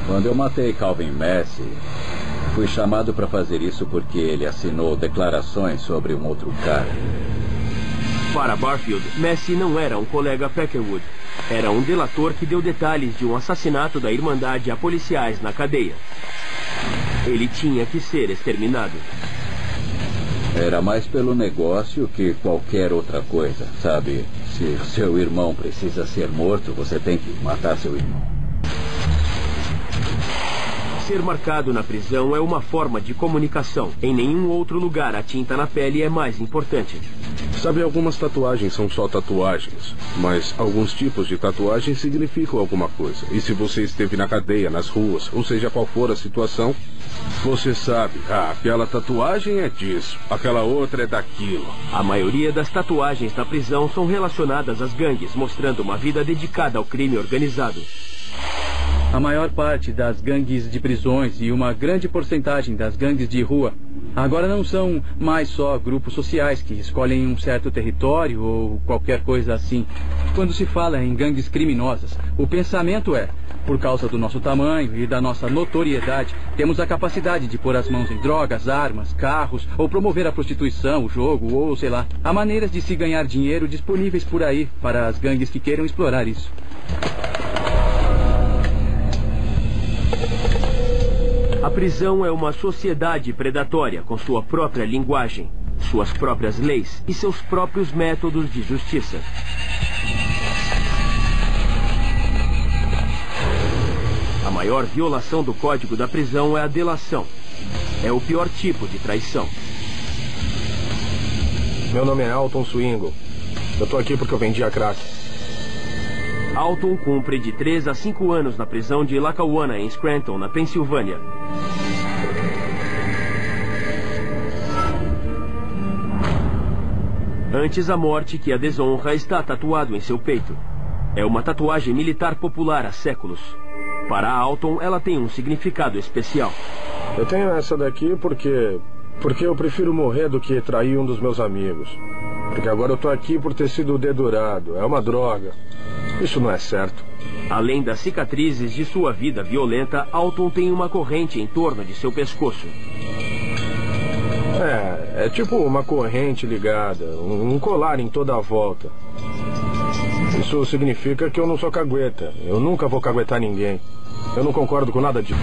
C: Quando eu matei Calvin Massey, fui chamado para fazer isso porque ele assinou declarações sobre um outro cara.
A: Para Barfield, Massey não era um colega Peckerwood. Era um delator que deu detalhes de um assassinato da Irmandade a policiais na cadeia. Ele tinha que ser exterminado.
C: Era mais pelo negócio que qualquer outra coisa, sabe? Se seu irmão precisa ser morto, você tem que matar seu irmão.
A: Ser marcado na prisão é uma forma de comunicação. Em nenhum outro lugar a tinta na pele é mais importante.
F: Sabe, algumas tatuagens são só tatuagens, mas alguns tipos de tatuagem significam alguma coisa. E se você esteve na cadeia, nas ruas, ou seja qual for a situação, você sabe, aquela tatuagem é disso, aquela outra é daquilo.
A: A maioria das tatuagens na prisão são relacionadas às gangues, mostrando uma vida dedicada ao crime organizado.
D: A maior parte das gangues de prisões e uma grande porcentagem das gangues de rua agora não são mais só grupos sociais que escolhem um certo território ou qualquer coisa assim. Quando se fala em gangues criminosas, o pensamento é: por causa do nosso tamanho e da nossa notoriedade, temos a capacidade de pôr as mãos em drogas, armas, carros, ou promover a prostituição, o jogo, ou sei lá. Há maneiras de se ganhar dinheiro disponíveis por aí para as gangues que queiram explorar isso.
A: A prisão é uma sociedade predatória com sua própria linguagem, suas próprias leis e seus próprios métodos de justiça. A maior violação do código da prisão é a delação. É o pior tipo de traição.
E: Meu nome é Alton Swingle. Eu tô aqui porque eu vendi a crack.
A: Alton cumpre de 3 a 5 anos na prisão de Lackawanna, em Scranton, na Pensilvânia. Antes a morte que a desonra está tatuado em seu peito. É uma tatuagem militar popular há séculos. Para Alton, ela tem um significado especial.
E: Eu tenho essa daqui porque eu prefiro morrer do que trair um dos meus amigos. Porque agora eu tô aqui por ter sido dedurado. É uma droga. Isso não é certo.
A: Além das cicatrizes de sua vida violenta, Alton tem uma corrente em torno de seu pescoço.
E: É tipo uma corrente ligada, um colar em toda a volta. Isso significa que eu não sou cagueta. Eu nunca vou caguetar ninguém. Eu não concordo com nada disso.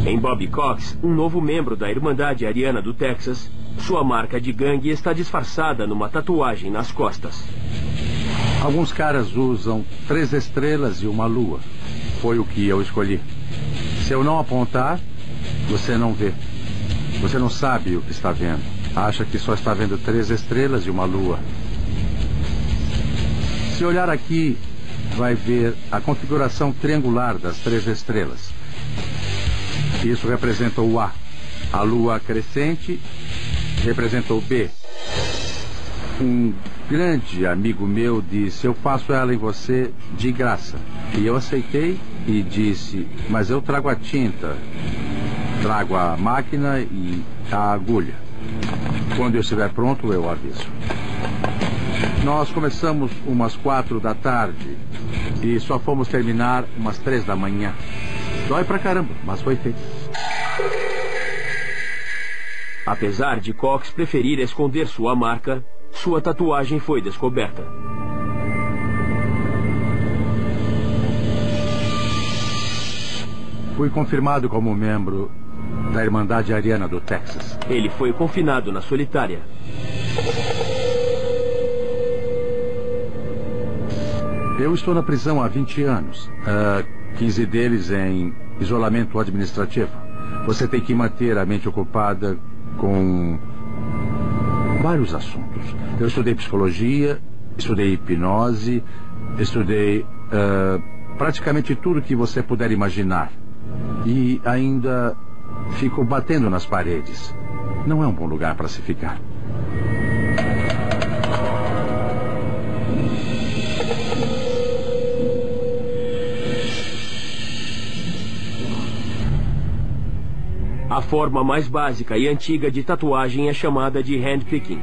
A: Em Bobby Cox, um novo membro da Irmandade Ariana do Texas, sua marca de gangue está disfarçada numa tatuagem nas costas.
B: Alguns caras usam 3 estrelas e uma lua. Foi o que eu escolhi. Se eu não apontar, você não vê. Você não sabe o que está vendo. Acha que só está vendo 3 estrelas e uma lua. Se olhar aqui, vai ver a configuração triangular das 3 estrelas. Isso representa o A. A lua crescente representa o B. Um grande amigo meu disse: eu faço ela em você de graça. E eu aceitei e disse: mas eu trago a tinta, trago a máquina e a agulha. Quando eu estiver pronto, eu aviso. Nós começamos umas 4 da tarde e só fomos terminar umas 3 da manhã. Dói pra caramba, mas foi feito.
A: Apesar de Cox preferir esconder sua marca, sua tatuagem foi descoberta.
B: Fui confirmado como membro da Irmandade Ariana do Texas.
A: Ele foi confinado na solitária.
B: Eu estou na prisão há 20 anos. 15 deles em isolamento administrativo. Você tem que manter a mente ocupada com vários assuntos. Eu estudei psicologia, estudei hipnose, estudei praticamente tudo que você puder imaginar. E ainda fico batendo nas paredes. Não é um bom lugar para se ficar.
A: A forma mais básica e antiga de tatuagem é chamada de handpicking,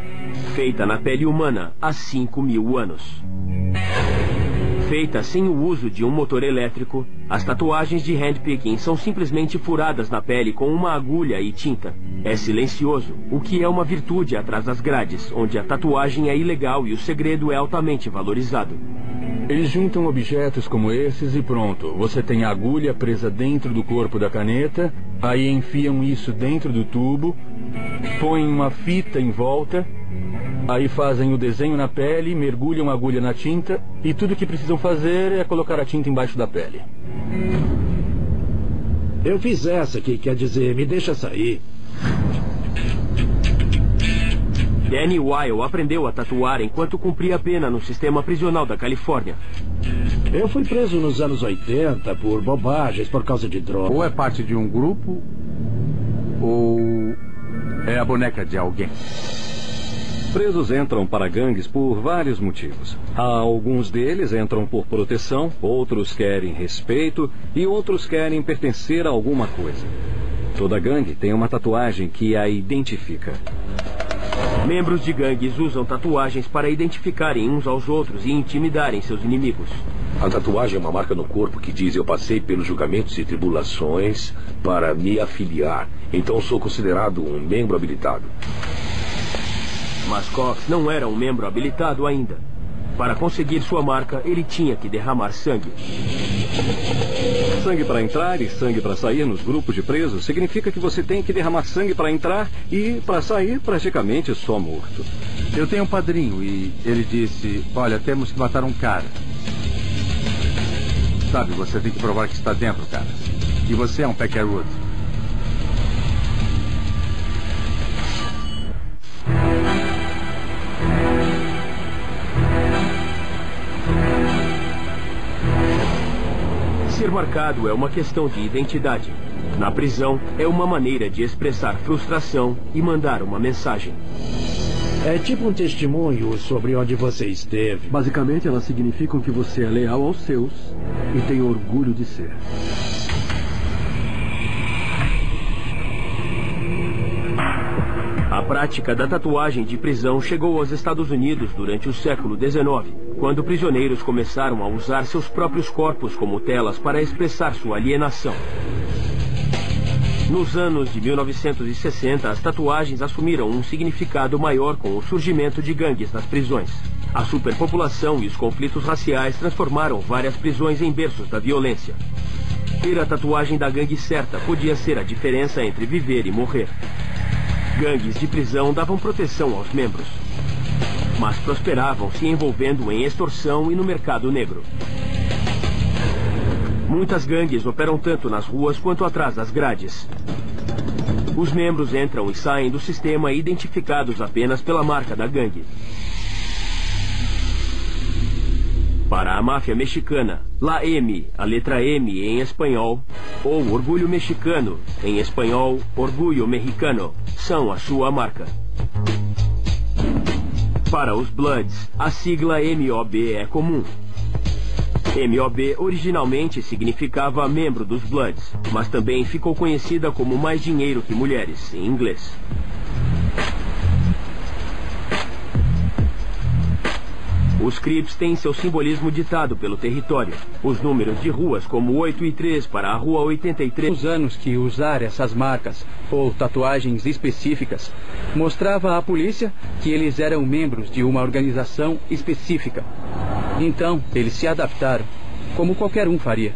A: feita na pele humana há 5.000 anos. Feita sem o uso de um motor elétrico, as tatuagens de handpicking são simplesmente furadas na pele com uma agulha e tinta. É silencioso, o que é uma virtude atrás das grades, onde a tatuagem é ilegal e o segredo é altamente valorizado.
N: Eles juntam objetos como esses e pronto. Você tem a agulha presa dentro do corpo da caneta
D: Aí enfiam isso dentro do tubo, põem uma fita em volta, aí fazem o desenho na pele, mergulham a agulha na tinta e tudo o que precisam fazer é colocar a tinta embaixo da pele.
J: Eu fiz essa que quer dizer, me deixa sair.
A: Danny Weil aprendeu a tatuar enquanto cumpria a pena no sistema prisional da Califórnia.
J: Eu fui preso nos anos 80 por bobagens, por causa de droga.
B: Ou é parte de um grupo, ou é a boneca de alguém.
H: Presos entram para gangues por vários motivos. Alguns deles entram por proteção, outros querem respeito e outros querem pertencer a alguma coisa. Toda gangue tem uma tatuagem que a identifica.
A: Membros de gangues usam tatuagens para identificarem uns aos outros e intimidarem seus inimigos.
I: A tatuagem é uma marca no corpo que diz: eu passei pelos julgamentos e tribulações para me afiliar. Então sou considerado um membro habilitado.
A: Mas Cox não era um membro habilitado ainda. Para conseguir sua marca, ele tinha que derramar sangue.
H: Sangue para entrar e sangue para sair nos grupos de presos significa que você tem que derramar sangue para entrar e para sair praticamente só morto.
B: Eu tenho um padrinho e ele disse: olha, temos que matar um cara. Sabe, você tem que provar que está dentro, cara. E você é um Peckerwood.
A: Ser marcado é uma questão de identidade. Na prisão, é uma maneira de expressar frustração e mandar uma mensagem.
J: É tipo um testemunho sobre onde você esteve.
K: Basicamente, elas significam que você é leal aos seus e tem orgulho de ser.
A: A prática da tatuagem de prisão chegou aos Estados Unidos durante o século XIX, quando prisioneiros começaram a usar seus próprios corpos como telas para expressar sua alienação. Nos anos de 1960, as tatuagens assumiram um significado maior com o surgimento de gangues nas prisões. A superpopulação e os conflitos raciais transformaram várias prisões em berços da violência. Ter a tatuagem da gangue certa podia ser a diferença entre viver e morrer. Gangues de prisão davam proteção aos membros, mas prosperavam se envolvendo em extorsão e no mercado negro. Muitas gangues operam tanto nas ruas quanto atrás das grades. Os membros entram e saem do sistema identificados apenas pela marca da gangue. Para a máfia mexicana, La M, a letra M em espanhol, ou Orgulho Mexicano, em espanhol, Orgulho Mexicano, são a sua marca. Para os Bloods, a sigla MOB é comum. MOB originalmente significava membro dos Bloods, mas também ficou conhecida como Mais Dinheiro que Mulheres, em inglês. Os Crips têm seu simbolismo ditado pelo território. Os números de ruas como 8 e 3 para a Rua 83...
D: Os anos que usar essas marcas ou tatuagens específicas mostrava à polícia que eles eram membros de uma organização específica. Então, eles se adaptaram, como qualquer um faria.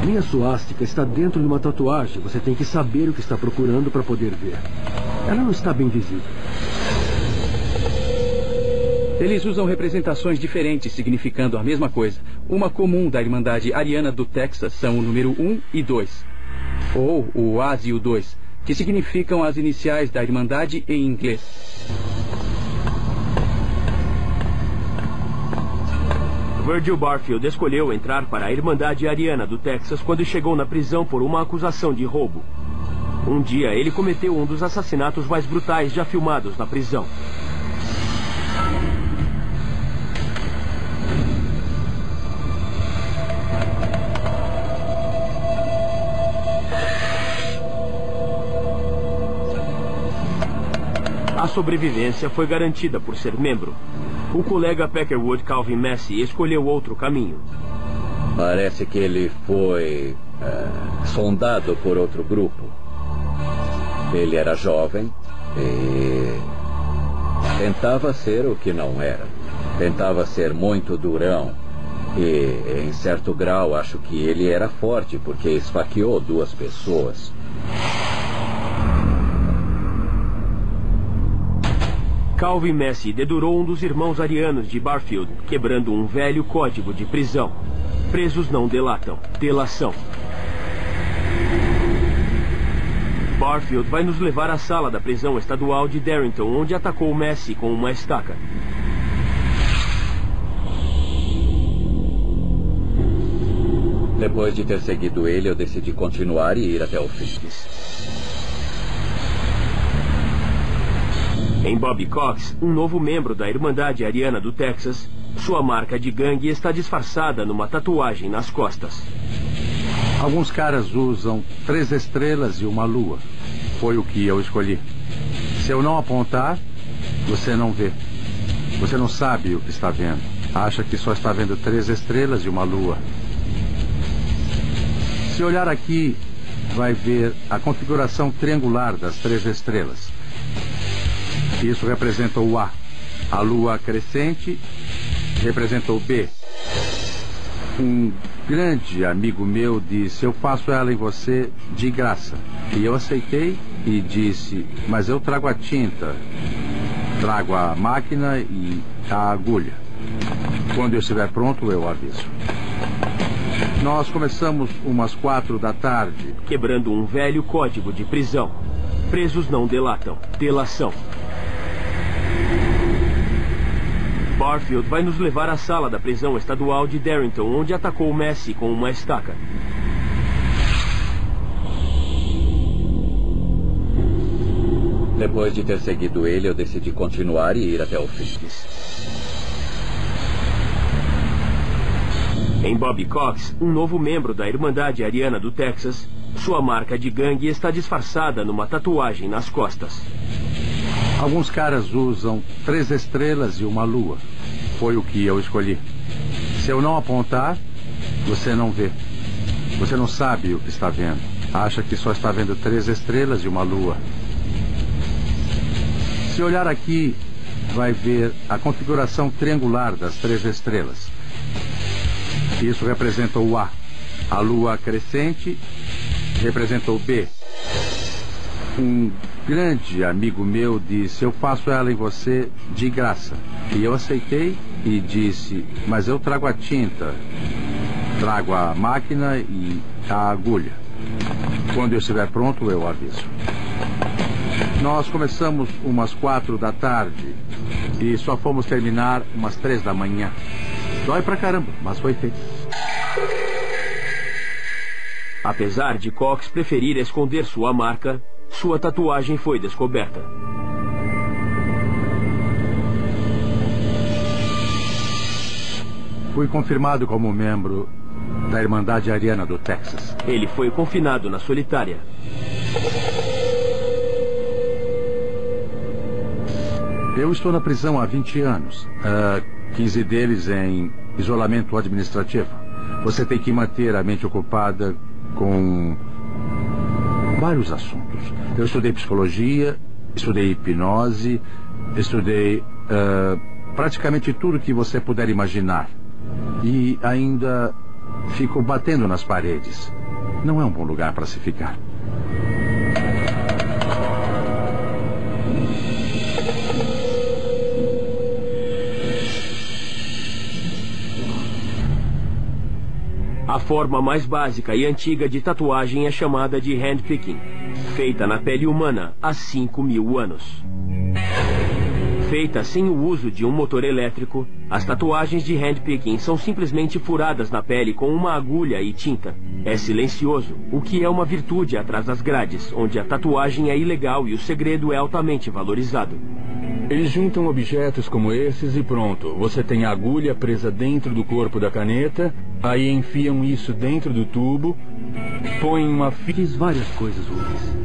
K: Minha suástica está dentro de uma tatuagem. Você tem que saber o que está procurando para poder ver. Ela não está bem visível.
D: Eles usam representações diferentes significando a mesma coisa. Uma comum da Irmandade Ariana do Texas são o número 1 e 2. Ou o AS e o 2, que significam as iniciais da Irmandade em inglês.
A: Virgil Barfield escolheu entrar para a Irmandade Ariana do Texas quando chegou na prisão por uma acusação de roubo. Um dia, ele cometeu um dos assassinatos mais brutais já filmados na prisão. A sobrevivência foi garantida por ser membro. O colega Peckerwood Calvin Massey escolheu outro caminho.
C: Parece que ele foi sondado por outro grupo. Ele era jovem e tentava ser o que não era. Tentava ser muito durão. E, em certo grau, acho que ele era forte porque esfaqueou 2 pessoas.
A: Calvin Messi dedurou um dos irmãos arianos de Barfield, quebrando um velho código de prisão. Presos não delatam. Delação. Barfield vai nos levar à sala da prisão estadual de Darrington, onde atacou Messi com uma estaca.
C: Depois de ter seguido ele, eu decidi continuar e ir até o fim.
A: Em Bobby Cox, um novo membro da Irmandade Ariana do Texas, sua marca de gangue está disfarçada numa tatuagem nas costas.
B: Alguns caras usam 3 estrelas e uma lua. Foi o que eu escolhi. Se eu não apontar, você não vê. Você não sabe o que está vendo. Acha que só está vendo 3 estrelas e uma lua. Se olhar aqui, vai ver a configuração triangular das 3 estrelas. Isso representa o A. A lua crescente representa o B. Um grande amigo meu disse: eu faço ela em você de graça. E eu aceitei e disse: mas eu trago a tinta, trago a máquina e a agulha. Quando eu estiver pronto, eu aviso. Nós começamos umas 4 da tarde.
A: Quebrando um velho código de prisão. Presos não delatam. Delação. Barfield vai nos levar à sala da prisão estadual de Darrington, onde atacou Messi com uma estaca.
C: Depois de ter seguido ele, eu decidi continuar e ir até o fim.
A: Em Bobby Cox, um novo membro da Irmandade Ariana do Texas, sua marca de gangue está disfarçada numa tatuagem nas costas.
B: Alguns caras usam 3 estrelas e uma lua. Foi o que eu escolhi. Se eu não apontar, você não vê. Você não sabe o que está vendo. Acha que só está vendo 3 estrelas e uma lua. Se olhar aqui, vai ver a configuração triangular das 3 estrelas. Isso representa o A. A lua crescente representa o B. Um grande amigo meu disse: eu faço ela em você de graça. E eu aceitei e disse: mas eu trago a tinta, trago a máquina e a agulha. Quando eu estiver pronto, eu aviso. Nós começamos umas 4 da tarde e só fomos terminar umas 3 da manhã. Dói pra caramba, mas foi feito.
A: Apesar de Cox preferir esconder sua marca, sua tatuagem foi descoberta.
B: Fui confirmado como membro da Irmandade Ariana do Texas.
A: Ele foi confinado na solitária.
B: Eu estou na prisão há 20 anos. 15 deles em isolamento administrativo. Você tem que manter a mente ocupada com vários assuntos. Eu estudei psicologia, estudei hipnose, estudei praticamente tudo que você puder imaginar. E ainda fico batendo nas paredes. Não é um bom lugar para se ficar.
A: A forma mais básica e antiga de tatuagem é chamada de handpicking, feita na pele humana há 5.000 anos. Feita sem o uso de um motor elétrico, as tatuagens de handpicking são simplesmente furadas na pele com uma agulha e tinta. É silencioso, o que é uma virtude atrás das grades, onde a tatuagem é ilegal e o segredo é altamente valorizado.
N: Eles juntam objetos como esses e pronto. Você tem a agulha presa dentro do corpo da caneta, aí enfiam isso dentro do tubo, põem uma...
K: Fiz várias coisas ruins.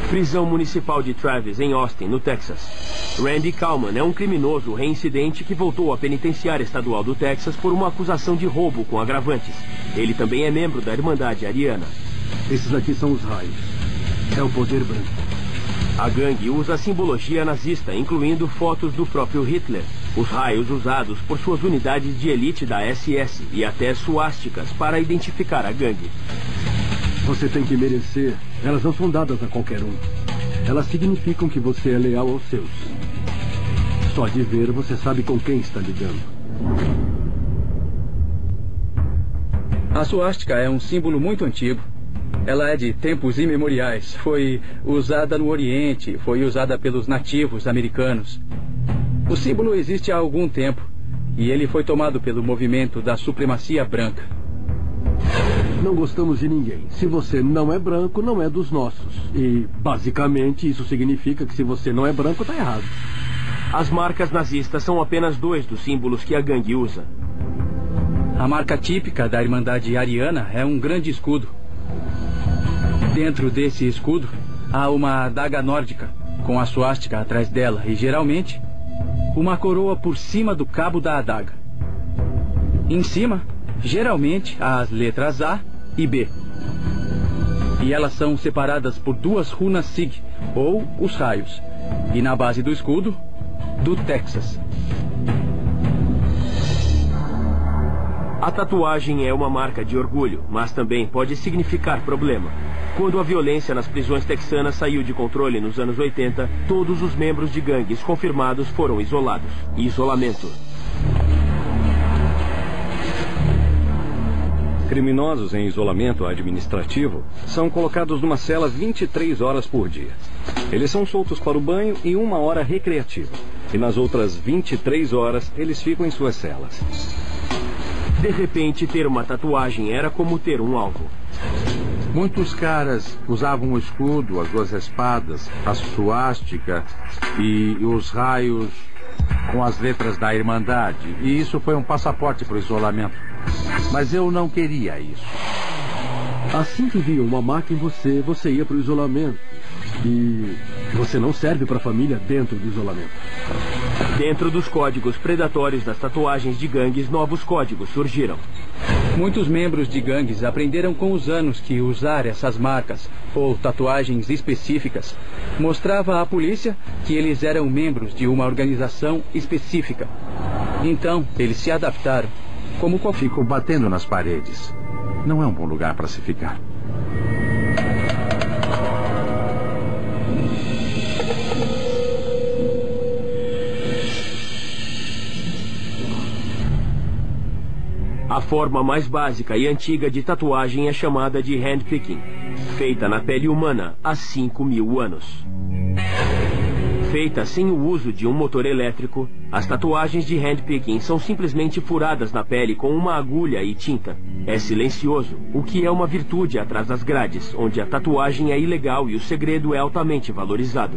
A: Prisão Municipal de Travis, em Austin, no Texas. Randy Kalman é um criminoso reincidente que voltou à penitenciária estadual do Texas por uma acusação de roubo com agravantes. Ele também é membro da Irmandade Ariana.
K: Esses aqui são os raios. É o poder branco.
A: A gangue usa a simbologia nazista, incluindo fotos do próprio Hitler, os raios usados por suas unidades de elite da SS e até suásticas para identificar a gangue.
K: Você tem que merecer. Elas não são dadas a qualquer um. Elas significam que você é leal aos seus. Só de ver, você sabe com quem está lidando.
D: A suástica é um símbolo muito antigo. Ela é de tempos imemoriais. Foi usada no Oriente, foi usada pelos nativos americanos. O símbolo existe há algum tempo e ele foi tomado pelo movimento da supremacia branca.
K: Não gostamos de ninguém. Se você não é branco, não é dos nossos. E, basicamente, isso significa que se você não é branco, está errado.
A: As marcas nazistas são apenas 2 dos símbolos que a gangue usa.
D: A marca típica da Irmandade Ariana é um grande escudo. Dentro desse escudo, há uma adaga nórdica, com a suástica atrás dela e, geralmente, uma coroa por cima do cabo da adaga. Em cima, geralmente, há as letras A e B. E elas são separadas por 2 runas Sig, ou os raios. E na base do escudo, do Texas.
A: A tatuagem é uma marca de orgulho, mas também pode significar problema. Quando a violência nas prisões texanas saiu de controle nos anos 80, todos os membros de gangues confirmados foram isolados. Isolamento.
H: Criminosos em isolamento administrativo são colocados numa cela 23 horas por dia. Eles são soltos para o banho e 1 hora recreativa. E nas outras 23 horas, eles ficam em suas celas.
A: De repente, ter uma tatuagem era como ter um alvo.
B: Muitos caras usavam o escudo, as 2 espadas, a suástica e os raios com as letras da Irmandade. E isso foi um passaporte para o isolamento. Mas eu não queria isso.
K: Assim que via uma marca em você, você ia para o isolamento. E você não serve para a família dentro do isolamento.
A: Dentro dos códigos predatórios das tatuagens de gangues, novos códigos surgiram.
D: Muitos membros de gangues aprenderam com os anos que usar essas marcas, ou tatuagens específicas, mostrava à polícia que eles eram membros de uma organização específica. Então, eles se adaptaram.
B: Como ficam batendo nas paredes. Não é um bom lugar para se ficar.
A: A forma mais básica e antiga de tatuagem é chamada de handpicking, feita na pele humana há 5.000 anos. Feita sem o uso de um motor elétrico, as tatuagens de handpicking são simplesmente furadas na pele com uma agulha e tinta. É silencioso, o que é uma virtude atrás das grades, onde a tatuagem é ilegal e o segredo é altamente valorizado.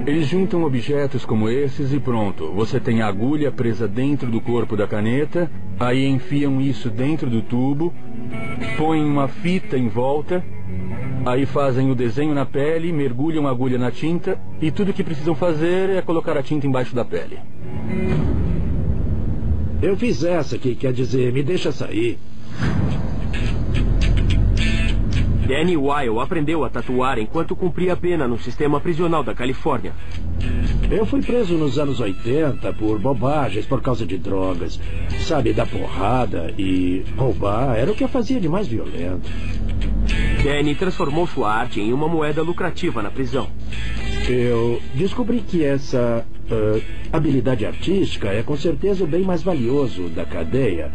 N: Eles juntam objetos como esses e pronto. Você tem a agulha presa dentro do corpo da caneta, aí enfiam isso dentro do tubo, põem uma fita em volta, aí fazem o desenho na pele, mergulham a agulha na tinta e tudo que precisam fazer é colocar a tinta embaixo da pele.
J: Eu fiz essa que quer dizer, me deixa sair.
A: Danny Weil aprendeu a tatuar enquanto cumpria a pena no sistema prisional da Califórnia.
J: Eu fui preso nos anos 80 por bobagens, por causa de drogas. Sabe, dar porrada e roubar era o que eu fazia de mais violento.
A: Danny transformou sua arte em uma moeda lucrativa na prisão.
J: Eu descobri que essa habilidade artística é com certeza o bem mais valioso da cadeia.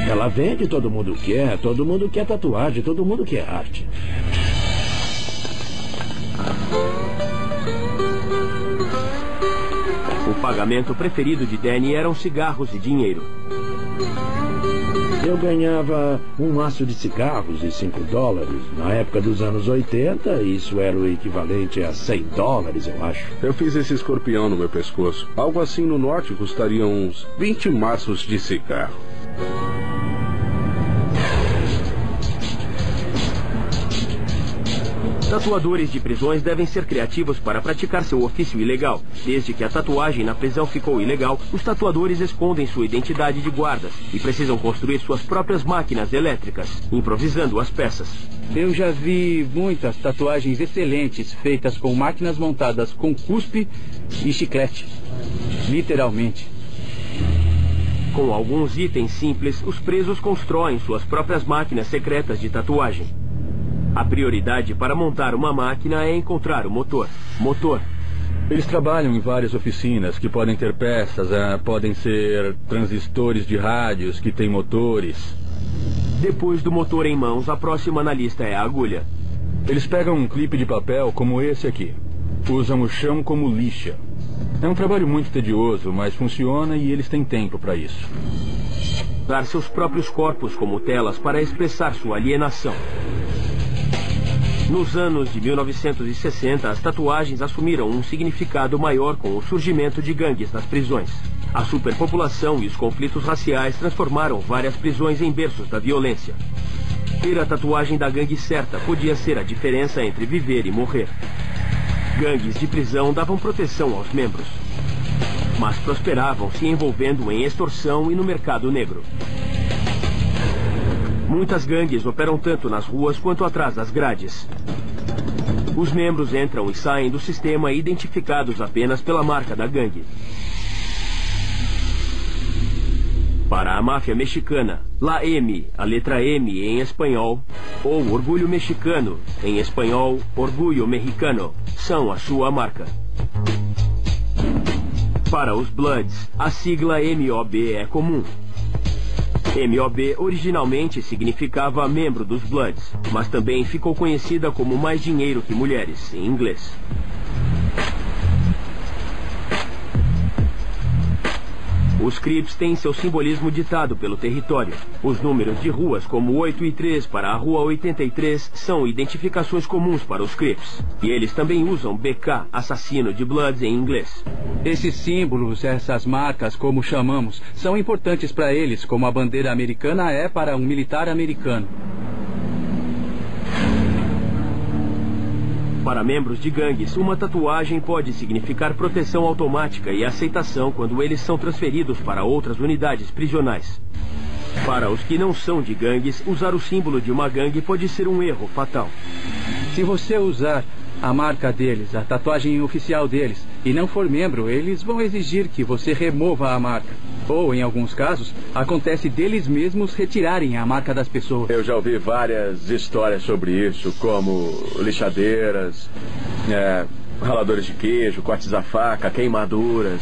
J: Ela vende, todo mundo quer tatuagem, todo mundo quer arte.
A: O pagamento preferido de Danny eram cigarros e dinheiro.
J: Eu ganhava um maço de cigarros e $5. Na época dos anos 80, isso era o equivalente a $100, eu acho.
F: Eu fiz esse escorpião no meu pescoço. Algo assim no norte custaria uns 20 maços de cigarro.
A: Tatuadores de prisões devem ser criativos para praticar seu ofício ilegal. Desde que a tatuagem na prisão ficou ilegal, os tatuadores escondem sua identidade de guardas e precisam construir suas próprias máquinas elétricas, improvisando as peças.
D: Eu já vi muitas tatuagens excelentes feitas com máquinas montadas com cuspe e chiclete. Literalmente.
A: Com alguns itens simples, os presos constroem suas próprias máquinas secretas de tatuagem. A prioridade para montar uma máquina é encontrar o motor.
N: Eles trabalham em várias oficinas que podem ter peças, podem ser transistores de rádios que têm motores.
A: Depois do motor em mãos, a próxima na lista é a agulha.
N: Eles pegam um clipe de papel como esse aqui. Usam o chão como lixa. É um trabalho muito tedioso, mas funciona e eles têm tempo para isso.
A: Usar seus próprios corpos como telas para expressar sua alienação. Nos anos de 1960, as tatuagens assumiram um significado maior com o surgimento de gangues nas prisões. A superpopulação e os conflitos raciais transformaram várias prisões em berços da violência. Ter a tatuagem da gangue certa podia ser a diferença entre viver e morrer. Gangues de prisão davam proteção aos membros, mas prosperavam se envolvendo em extorsão e no mercado negro. Muitas gangues operam tanto nas ruas quanto atrás das grades. Os membros entram e saem do sistema identificados apenas pela marca da gangue. Para a máfia mexicana, La M, a letra M em espanhol, ou Orgulho Mexicano, em espanhol, Orgulho Mexicano, são a sua marca. Para os Bloods, a sigla MOB é comum. MOB originalmente significava membro dos Bloods, mas também ficou conhecida como Mais Dinheiro que Mulheres, em inglês. Os Crips têm seu simbolismo ditado pelo território. Os números de ruas como 8 e 3 para a Rua 83 são identificações comuns para os Crips. E eles também usam BK, assassino de Bloods em inglês.
D: Esses símbolos, essas marcas, como chamamos, são importantes para eles, como a bandeira americana é para um militar americano.
A: Para membros de gangues, uma tatuagem pode significar proteção automática e aceitação quando eles são transferidos para outras unidades prisionais. Para os que não são de gangues, usar o símbolo de uma gangue pode ser um erro fatal.
D: Se você usar a marca deles, a tatuagem oficial deles, e não for membro, eles vão exigir que você remova a marca. Ou, em alguns casos, acontece deles mesmos retirarem a marca das pessoas.
G: Eu já ouvi várias histórias sobre isso, como lixadeiras, raladores de queijo, cortes a faca, queimaduras.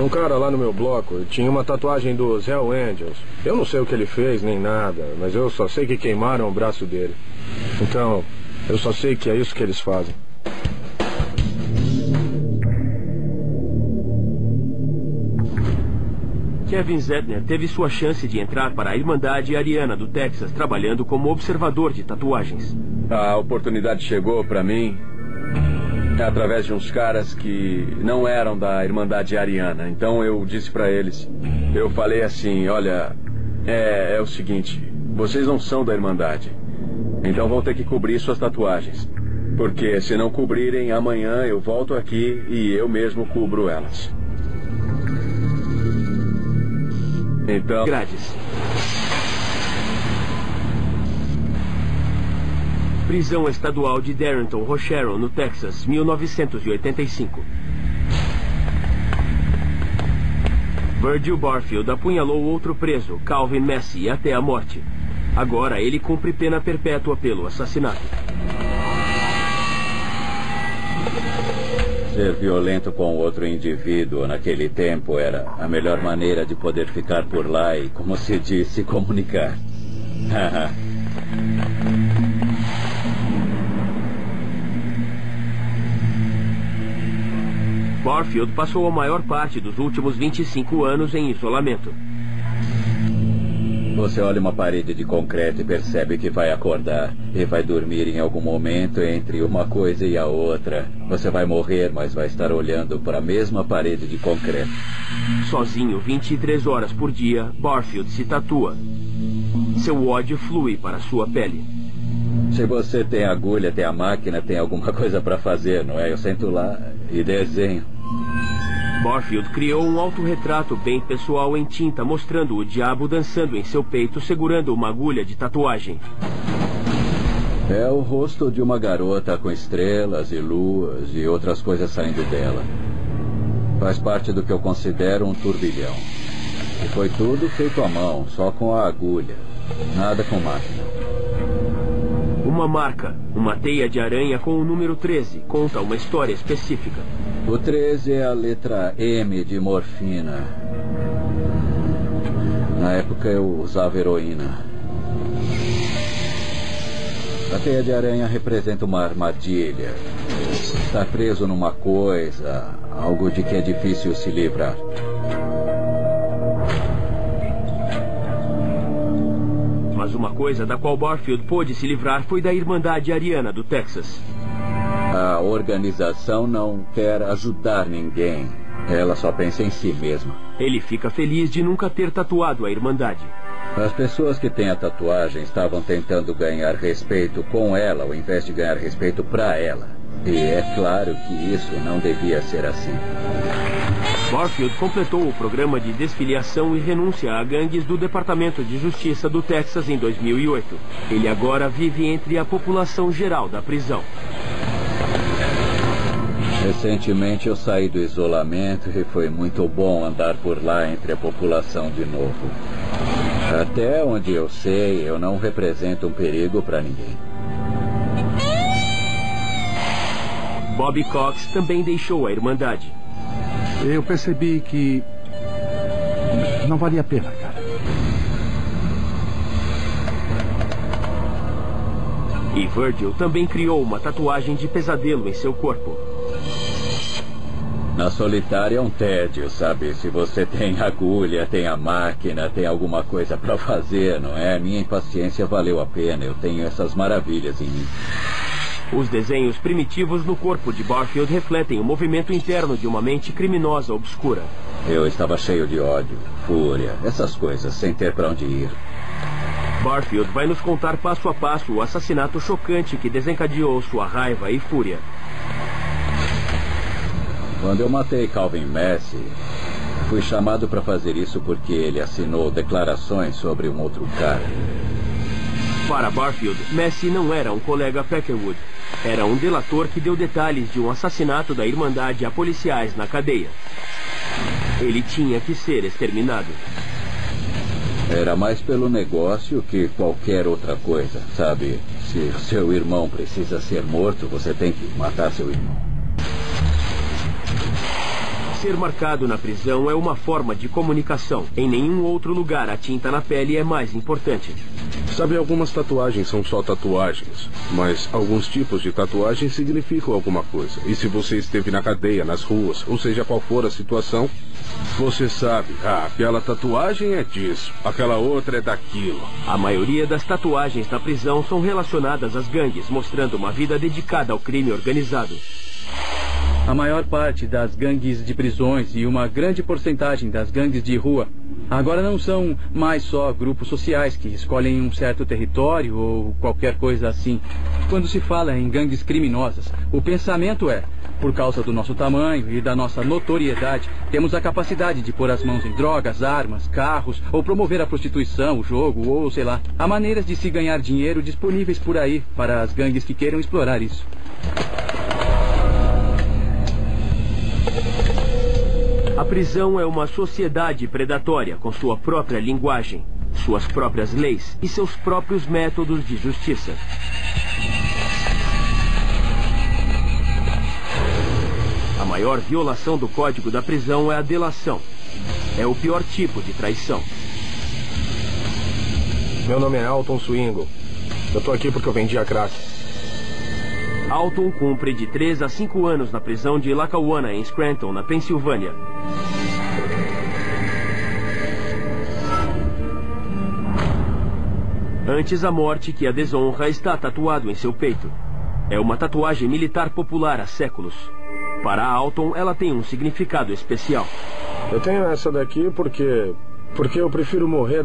E: Um cara lá no meu bloco tinha uma tatuagem dos Hell Angels. Eu não sei o que ele fez, nem nada, mas eu só sei que queimaram o braço dele. Então, eu só sei que é isso que eles fazem.
A: Kevin Zedner teve sua chance de entrar para a Irmandade Ariana do Texas, trabalhando como observador de tatuagens.
G: A oportunidade chegou para mim através de uns caras que não eram da Irmandade Ariana. Então eu disse para eles, eu falei assim, olha, é o seguinte, vocês não são da Irmandade, então vão ter que cobrir suas tatuagens. Porque se não cobrirem, amanhã eu volto aqui e eu mesmo cubro elas. Então...
A: Grades. Prisão Estadual de Darrington Rocheron, no Texas, 1985. Virgil Barfield apunhalou outro preso, Calvin Massey, até a morte. Agora ele cumpre pena perpétua pelo assassinato.
C: Ser violento com outro indivíduo naquele tempo era a melhor maneira de poder ficar por lá e, como se diz, se comunicar.
A: Barfield passou a maior parte dos últimos 25 anos em isolamento.
C: Você olha uma parede de concreto e percebe que vai acordar e vai dormir em algum momento entre uma coisa e a outra. Você vai morrer, mas vai estar olhando para a mesma parede de concreto.
A: Sozinho, 23 horas por dia, Barfield se tatua. Seu ódio flui para sua pele.
C: Se você tem agulha, tem a máquina, tem alguma coisa para fazer, não é? Eu sento lá e desenho.
A: Barfield criou um autorretrato bem pessoal em tinta, mostrando o diabo dançando em seu peito, segurando uma agulha de tatuagem.
C: É o rosto de uma garota com estrelas e luas e outras coisas saindo dela. Faz parte do que eu considero um turbilhão. E foi tudo feito à mão, só com a agulha. Nada com máquina.
A: Uma marca, uma teia de aranha com o número 13, conta uma história específica.
C: O 13 é a letra M de morfina. Na época eu usava heroína. A teia de aranha representa uma armadilha. Está preso numa coisa, algo de que é difícil se livrar.
A: Mas uma coisa da qual Barfield pôde se livrar foi da Irmandade Ariana do Texas.
C: A organização não quer ajudar ninguém. Ela só pensa em si mesma.
A: Ele fica feliz de nunca ter tatuado a Irmandade.
C: As pessoas que têm a tatuagem estavam tentando ganhar respeito com ela ao invés de ganhar respeito para ela. E é claro que isso não devia ser assim.
A: Barfield completou o programa de desfiliação e renúncia a gangues do Departamento de Justiça do Texas em 2008. Ele agora vive entre a população geral da prisão.
C: Recentemente eu saí do isolamento e foi muito bom andar por lá entre a população de novo. Até onde eu sei, eu não represento um perigo para ninguém.
A: Bobby Cox também deixou a Irmandade.
B: Eu percebi que não valia a pena, cara.
A: E Virgil também criou uma tatuagem de pesadelo em seu corpo.
C: Na solitária é um tédio, sabe? Se você tem agulha, tem a máquina, tem alguma coisa para fazer, não é? Minha impaciência valeu a pena. Eu tenho essas maravilhas em mim.
A: Os desenhos primitivos no corpo de Barfield refletem o movimento interno de uma mente criminosa obscura.
C: Eu estava cheio de ódio, fúria, essas coisas, sem ter para onde ir.
A: Barfield vai nos contar passo a passo o assassinato chocante que desencadeou sua raiva e fúria.
C: Quando eu matei Calvin Massey, fui chamado para fazer isso porque ele assinou declarações sobre um outro cara.
A: Para Barfield, Massey não era um colega Peckerwood. Era um delator que deu detalhes de um assassinato da Irmandade a policiais na cadeia. Ele tinha que ser exterminado.
C: Era mais pelo negócio que qualquer outra coisa, sabe? Se seu irmão precisa ser morto, você tem que matar seu irmão.
A: Ser marcado na prisão é uma forma de comunicação. Em nenhum outro lugar a tinta na pele é mais importante.
F: Sabe, algumas tatuagens são só tatuagens, mas alguns tipos de tatuagem significam alguma coisa. E se você esteve na cadeia, nas ruas, ou seja qual for a situação, você sabe, aquela tatuagem é disso, aquela outra é daquilo.
A: A maioria das tatuagens na prisão são relacionadas às gangues, mostrando uma vida dedicada ao crime organizado.
D: A maior parte das gangues de prisões e uma grande porcentagem das gangues de rua agora não são mais só grupos sociais que escolhem um certo território ou qualquer coisa assim. Quando se fala em gangues criminosas, o pensamento é: por causa do nosso tamanho e da nossa notoriedade, temos a capacidade de pôr as mãos em drogas, armas, carros, ou promover a prostituição, o jogo, ou sei lá. Há maneiras de se ganhar dinheiro disponíveis por aí para as gangues que queiram explorar isso.
A: A prisão é uma sociedade predatória com sua própria linguagem, suas próprias leis e seus próprios métodos de justiça. A maior violação do código da prisão é a delação. É o pior tipo de traição.
E: Meu nome é Alton Swingle. Eu tô aqui porque eu vendi a crack.
A: Alton cumpre de 3 a 5 anos na prisão de Lackawanna, em Scranton, na Pensilvânia. Antes a morte que a desonra está tatuado em seu peito. É uma tatuagem militar popular há séculos. Para Alton, ela tem um significado especial.
E: Eu tenho essa daqui porque eu prefiro morrer